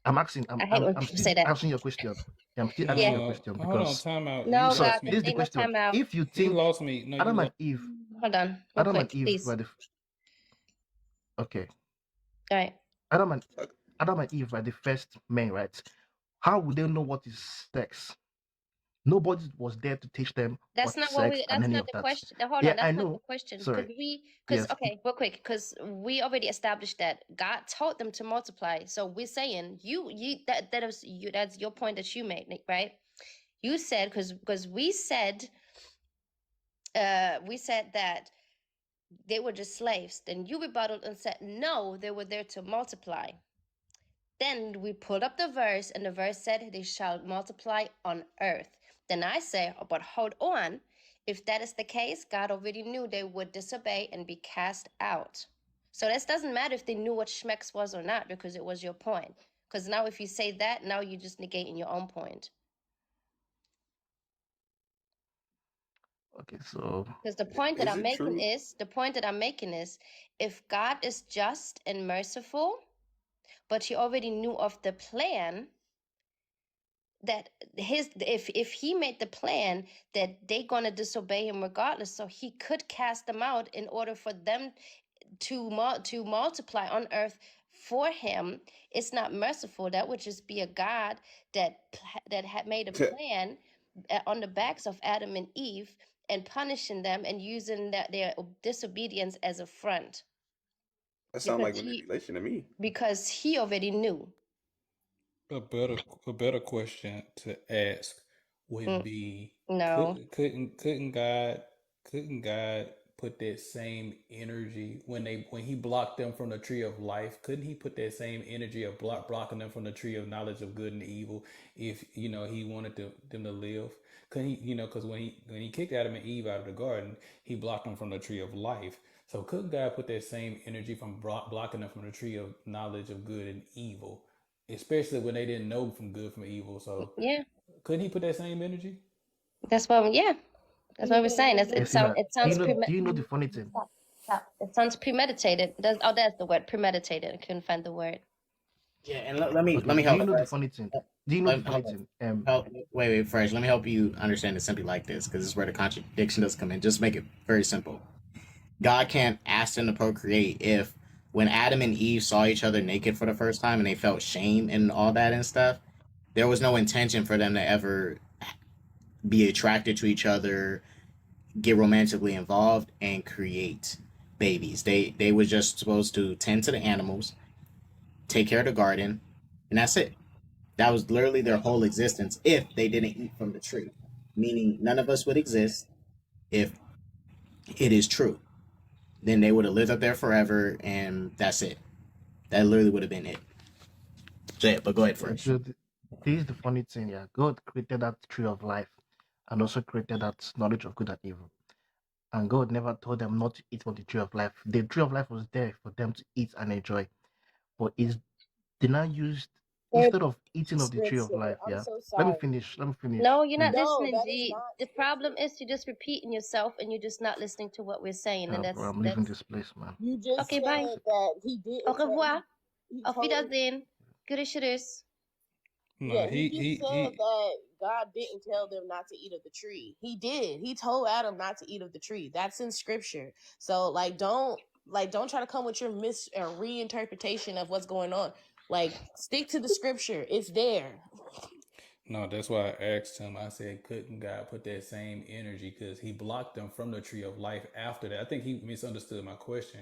I'm asking. I hate when I'm people still say that. answering your question. I'm still answering your question Hold on, because time out. No, so God, this is the ain't no question. time out. If you He think lost me. No, you Adam and lost. Eve, Hold on, real Adam quick, and Eve please. were the okay. All right. Adam and Eve were the first men, right? How would they know what is sex? Nobody was there to teach them That's what not what sex we. and That's any not of the that. question. Hold Yeah, on, that's I not know. the question. Sorry. Because Yes. okay, real quick, because we already established that God told them to multiply. So we're saying that is you. That's your point that you made, Nick, right? You said because we said that they were just slaves. Then you rebutted and said no, they were there to multiply. Then we pulled up the verse, and the verse said, they shall multiply on earth. Then I say, oh, but hold on. If that is the case, God already knew they would disobey and be cast out. So this doesn't matter if they knew what Schmex was or not, because it was your point. Because now if you say that, now you're just negating your own point. Okay, so because the point that I'm making is if God is just and merciful, but he already knew of the plan that if he made the plan that they're going to disobey him regardless, so he could cast them out in order for them to multiply on earth for him. It's not merciful. That would just be a God that had made a plan on the backs of Adam and Eve and punishing them and using their disobedience as a front. That sounds like manipulation to me. Because he already knew. A better question to ask would be no. couldn't God put that same energy when he blocked them from the tree of life? Couldn't he put that same energy of blocking them from the tree of knowledge of good and evil if he wanted them to live? Couldn't he, because when he kicked Adam and Eve out of the garden, he blocked them from the tree of life. So couldn't God put that same energy from blocking them from the tree of knowledge of good and evil? Especially when they didn't know from good from evil. So yeah, couldn't he put that same energy? That's what we're saying. It sounds do you know the funny thing? Stop. It sounds premeditated. That's the word, premeditated. I couldn't find the word. Yeah, and let me help. Do you know the funny thing? Do you know the funny thing? Wait, first. Let me help you understand it simply like this, because this is where the contradiction does come in. Just make it very simple. God can't ask them to procreate if when Adam and Eve saw each other naked for the first time and they felt shame and all that and stuff, there was no intention for them to ever be attracted to each other, get romantically involved, and create babies. They were just supposed to tend to the animals, take care of the garden, and that's it. That was literally their whole existence if they didn't eat from the tree. Meaning none of us would exist if it is true. Then they would have lived up there forever and that's it. That literally would have been it. So yeah, but go ahead, Yeah, Fresh. so this is the funny thing. Yeah, God created that tree of life, and also created that knowledge of good and evil. And God never told them not to eat from the tree of life. The tree of life was there for them to eat and enjoy. But is they now used, instead of eating of the tree of Scripture. life. I'm Yeah. so Let me sorry. finish. Let me finish, No, you're not please. No, listening, that is G. not The problem is you're just repeating yourself and you're just not listening to what we're saying, and Bro, I'm leaving that's this place, man. You just okay. Bye. said that he Au didn't tell revoir. he Auf told Wiedersehen. Görüşürüz. No, yeah, he just said that God didn't tell them not to eat of the tree. He did. He told Adam not to eat of the tree. That's in scripture. So don't try to come with your reinterpretation of what's going on. Like stick to the scripture. It's there. No, that's why I asked him. I said, couldn't God put that same energy? Because he blocked them from the tree of life after that. I think he misunderstood my question.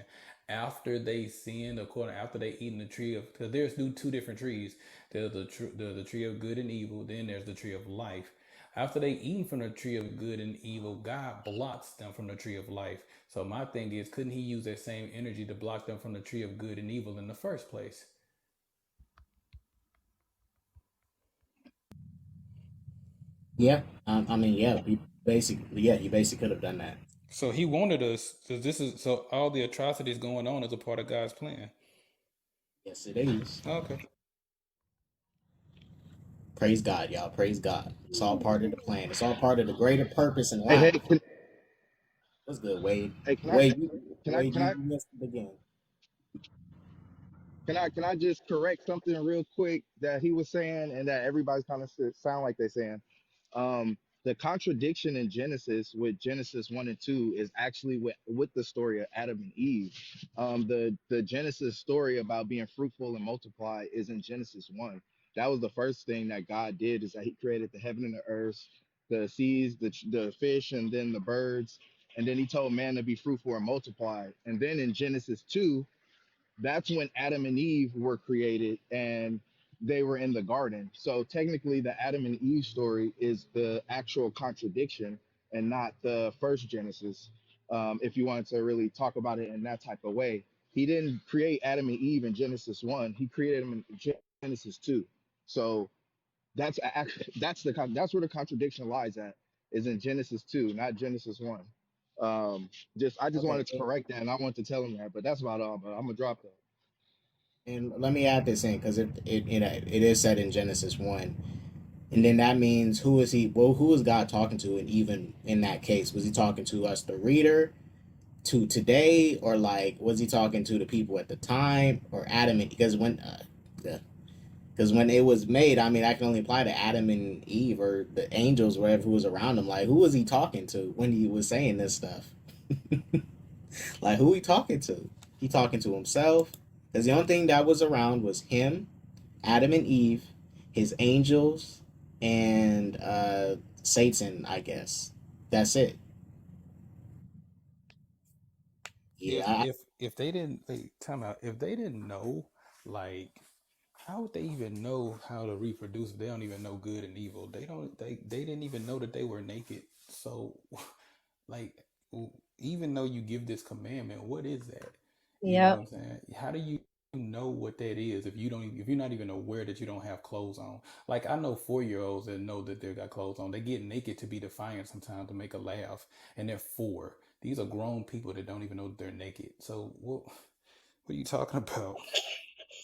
After they sinned, after they eaten the tree of, because there's two different trees. There's the tree of good and evil. Then there's the tree of life. After they eaten from the tree of good and evil, God blocks them from the tree of life. So my thing is, couldn't he use that same energy to block them from the tree of good and evil in the first place? Yeah. I mean, yeah, you basically could have done that. So he wanted us, because this is, so all the atrocities going on is a part of God's plan. Yes, it is. Okay. Praise God, y'all. Praise God. It's all part of the plan. It's all part of the greater purpose in Hey, life. That's good, Wade. hey, Wade, can I, can I, you missed it again. can I just correct something real quick that he was saying and that everybody's kind of sound like they're saying? The contradiction in Genesis with Genesis 1 and 2 is actually with the story of Adam and Eve. The Genesis story about being fruitful and multiply is in Genesis 1. That was the first thing that God did, is that he created the heaven and the earth, the seas, the fish, and then the birds. And then he told man to be fruitful and multiply. And then in Genesis 2, that's when Adam and Eve were created and they were in the garden. So technically, the Adam and Eve story is the actual contradiction and not the first Genesis. If you wanted to really talk about it in that type of way, he didn't create Adam and Eve in Genesis 1, he created them in Genesis 2. So that's where the contradiction lies at, is in Genesis 2, not Genesis 1. I just Okay. wanted to correct that, and I wanted to tell him that, but that's about all. But I'm gonna drop that. And let me add this in because it is said in Genesis 1. And then that means who is he? Well, who is God talking to? And even in that case, was he talking to us, the reader, to today, or like was he talking to the people at the time, or Adam? Because when it was made, I mean, that can only apply to Adam and Eve or the angels, whatever who was around him. Like, who was he talking to when he was saying this stuff? Like, who he talking to? He talking to himself? Because the only thing that was around was him, Adam and Eve, his angels, and Satan, I guess. That's it. If Yeah. if if they didn't, wait, time out. If they didn't know, like, how would they even know how to reproduce if they don't even know good and evil? They didn't even know that they were naked. So like, even though you give this commandment, what is that? You know what Yep. I'm saying? How do you know what that is if you're not even aware that you don't have clothes on? Like, I know 4-year-olds that know that they got clothes on. They get naked to be defiant sometimes, to make a laugh, and they're 4. These are grown people that don't even know that they're naked. So what are you talking about?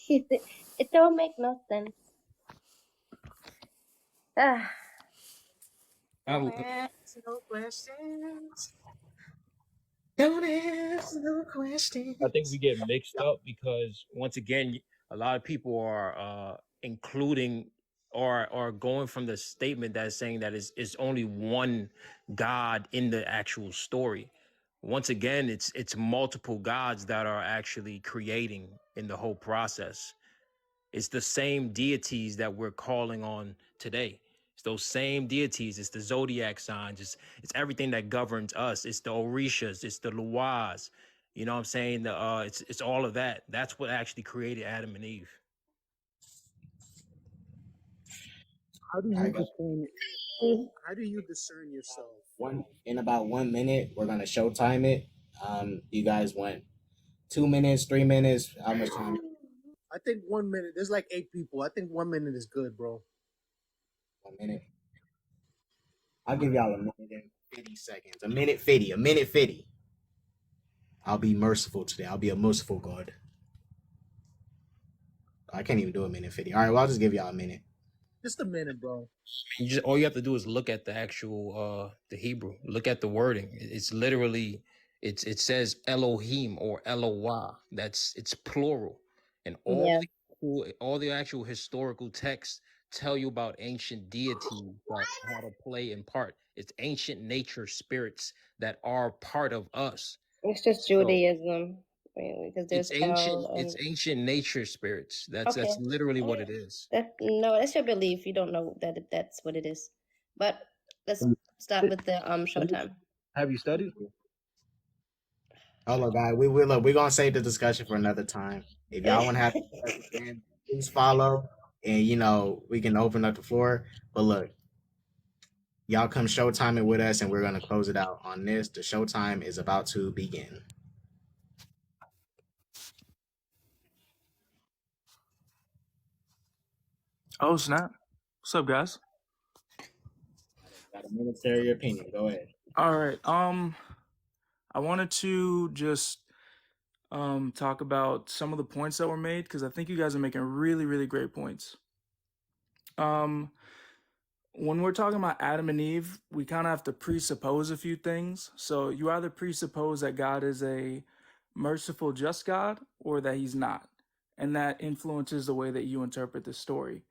It don't make no sense. Ah, Don't ask no questions. Don't ask no questions. I think we get mixed up because once again, a lot of people are including or going from the statement that's saying that it's only one God in the actual story. once again, it's multiple gods that are actually creating in the whole process. It's the same deities that we're calling on today. It's those same deities. It's the zodiac signs. It's everything that governs us. It's the Orishas. It's the Luas. You know what I'm saying? It's all of that. That's what actually created Adam and Eve. How do I you got discern? How do you discern yourself? in about 1 minute. We're gonna show time it. You guys went 2 minutes, 3 minutes. How much time? I think 1 minute. There's like 8 people. I think 1 minute is good, bro. 1 minute. I'll give y'all a minute and 50 seconds. A minute 50. A minute 50. I'll be merciful today. I'll be a merciful God. I can't even do a minute 50. All right, well, I'll just give y'all a minute. Just a minute, bro. All you have to do is look at the actual the Hebrew. Look at the wording. It's literally it says Elohim or Eloah. It's plural, and all the actual historical texts tell you about ancient deities that had a play in part. It's ancient nature spirits that are part of us. It's just So Judaism, really, because there's hell and it's ancient nature spirits. That's okay. literally what it is. No, that's your belief. You don't know that that's what it is. But let's start with the showtime. Have you studied? Oh, look, guys, we're gonna save the discussion for another time. If y'all want to have discussion, please follow, and we can open up the floor. But look, y'all come showtime it with us, and we're gonna close it out on this. The showtime is about to begin. Oh snap! What's up, guys? Got a military opinion. Go ahead. All right. I wanted to just talk about some of the points that were made because I think you guys are making really, really great points. When we're talking about Adam and Eve, we kind of have to presuppose a few things. So you either presuppose that God is a merciful, just God, or that he's not. And that influences the way that you interpret the story.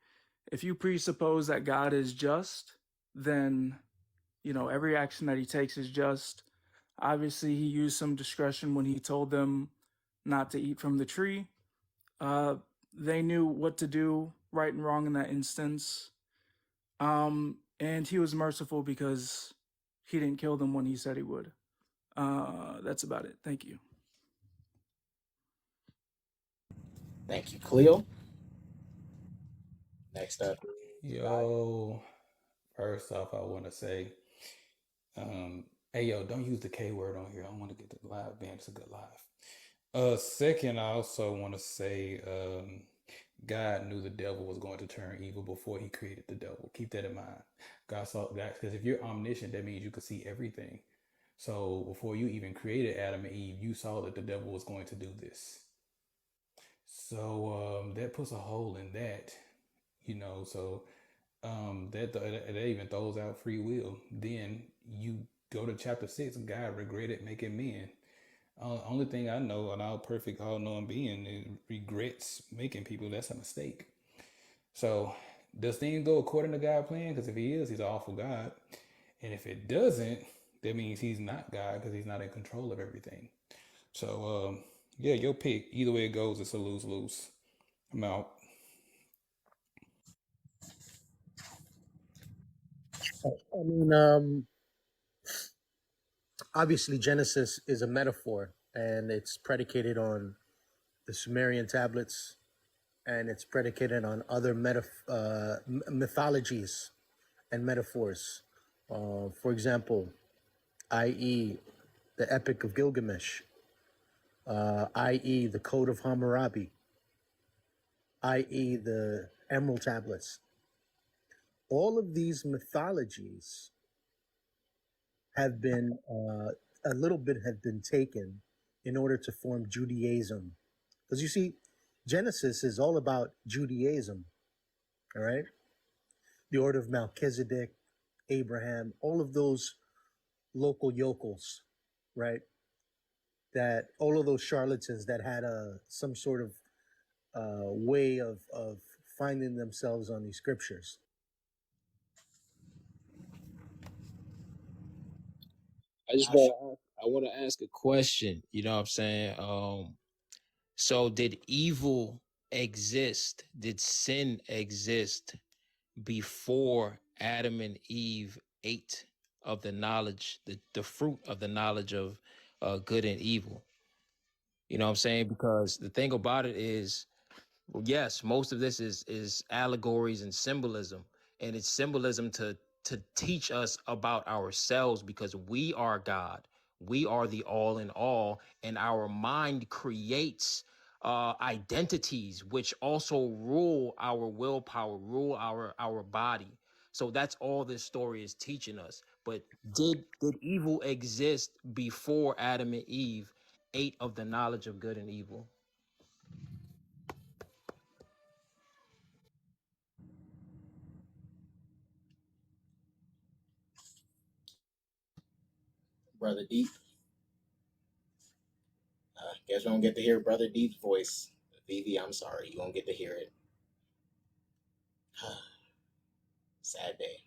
If you presuppose that God is just, then, every action that he takes is just. Obviously, he used some discretion when he told them not to eat from the tree. They knew what to do, right and wrong in that instance. And he was merciful because he didn't kill them when he said he would. That's about it. Thank you. Thank you, Cleo. Next up. Yo, first off, I want to say, hey, yo, don't use the K word on here. I want to get the live band. It's a good live. Second, I also want to say, God knew the devil was going to turn evil before he created the devil. Keep that in mind. God saw that because if you're omniscient, that means you can see everything. So before you even created Adam and Eve, you saw that the devil was going to do this. So that puts a hole in that, so that even throws out free will. Then you go to chapter 6, God regretted making men. Only thing I know, an all perfect, all knowing being, is regrets making people. That's a mistake. So, does things go according to God's plan? Because if he is, he's an awful God. And if it doesn't, that means he's not God because he's not in control of everything. So, yeah, your pick. Either way it goes, it's a lose-lose. I'm out. I mean, obviously Genesis is a metaphor, and it's predicated on the Sumerian tablets, and it's predicated on other mythologies and metaphors. For example, i.e., the Epic of Gilgamesh, i.e., the Code of Hammurabi, i.e., the Emerald Tablets. All of these mythologies have been, a little bit have been taken in order to form Judaism. Because you see, Genesis is all about Judaism, all right? The order of Melchizedek, Abraham, all of those local yokels, right? That all of those charlatans that had some sort of way of finding themselves on these scriptures. I just want I want to ask a question. You know what I'm saying? So did evil exist? Did sin exist before Adam and Eve ate of the knowledge, the fruit of the knowledge of good and evil? You know what I'm saying? Because the thing about it is, well, yes, most of this is allegories and symbolism, and it's symbolism to teach us about ourselves, because we are God. We are the all in all, and our mind creates identities which also rule our willpower, rule our body. So that's all this story is teaching us. But did evil exist before Adam and Eve ate of the knowledge of good and evil? Brother Deep. Guess we don't get to hear Brother Deep's voice. Vivi, I'm sorry. You won't get to hear it. Sad day.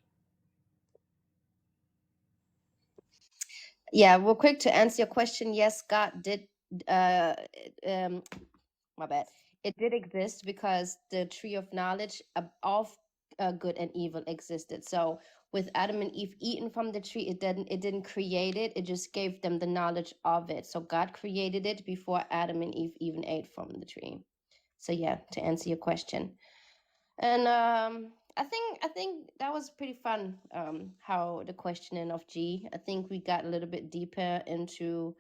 Yeah, real quick to answer your question. Yes, God did. My bad. It did exist because the tree of knowledge of good and evil existed. So with Adam and Eve eating from the tree, it didn't create it. It just gave them the knowledge of it. So God created it before Adam and Eve even ate from the tree. So yeah, to answer your question. And I think that was pretty fun. How the questioning of G. I think we got a little bit deeper into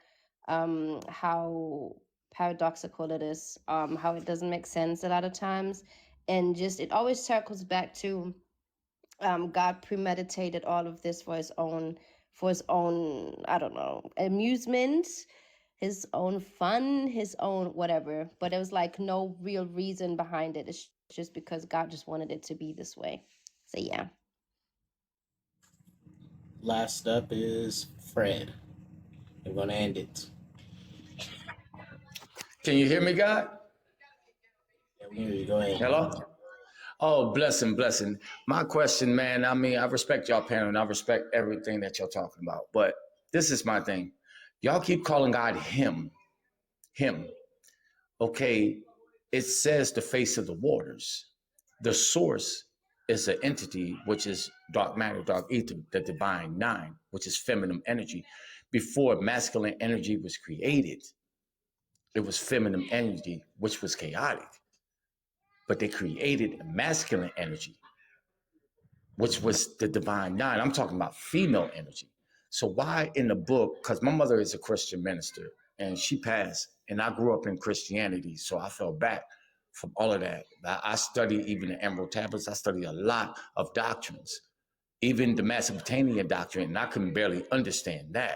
how paradoxical it is, how it doesn't make sense a lot of times, and just it always circles back to God premeditated all of this for his own I don't know, amusement, his own fun, his own whatever. But there was like no real reason behind it. It's just because God just wanted it to be this way. So yeah. Last up is Fred. I'm going to end it. Can you hear me, God? Yeah, we hear you. Go ahead. Hello? Oh, blessing. My question, man, I mean, I respect y'all panel and I respect everything that y'all talking about. But this is my thing. Y'all keep calling God him. Okay, it says the face of the waters. The source is an entity, which is dark matter, dark ether, the divine nine, which is feminine energy. Before masculine energy was created, it was feminine energy, which was chaotic. But they created masculine energy, which was the divine nine. I'm talking about female energy. So why in the book, because my mother is a Christian minister and she passed, and I grew up in Christianity, so I fell back from all of that. I studied even the Emerald Tablets. I studied a lot of doctrines, even the Mesopotamian doctrine, and I couldn't barely understand that.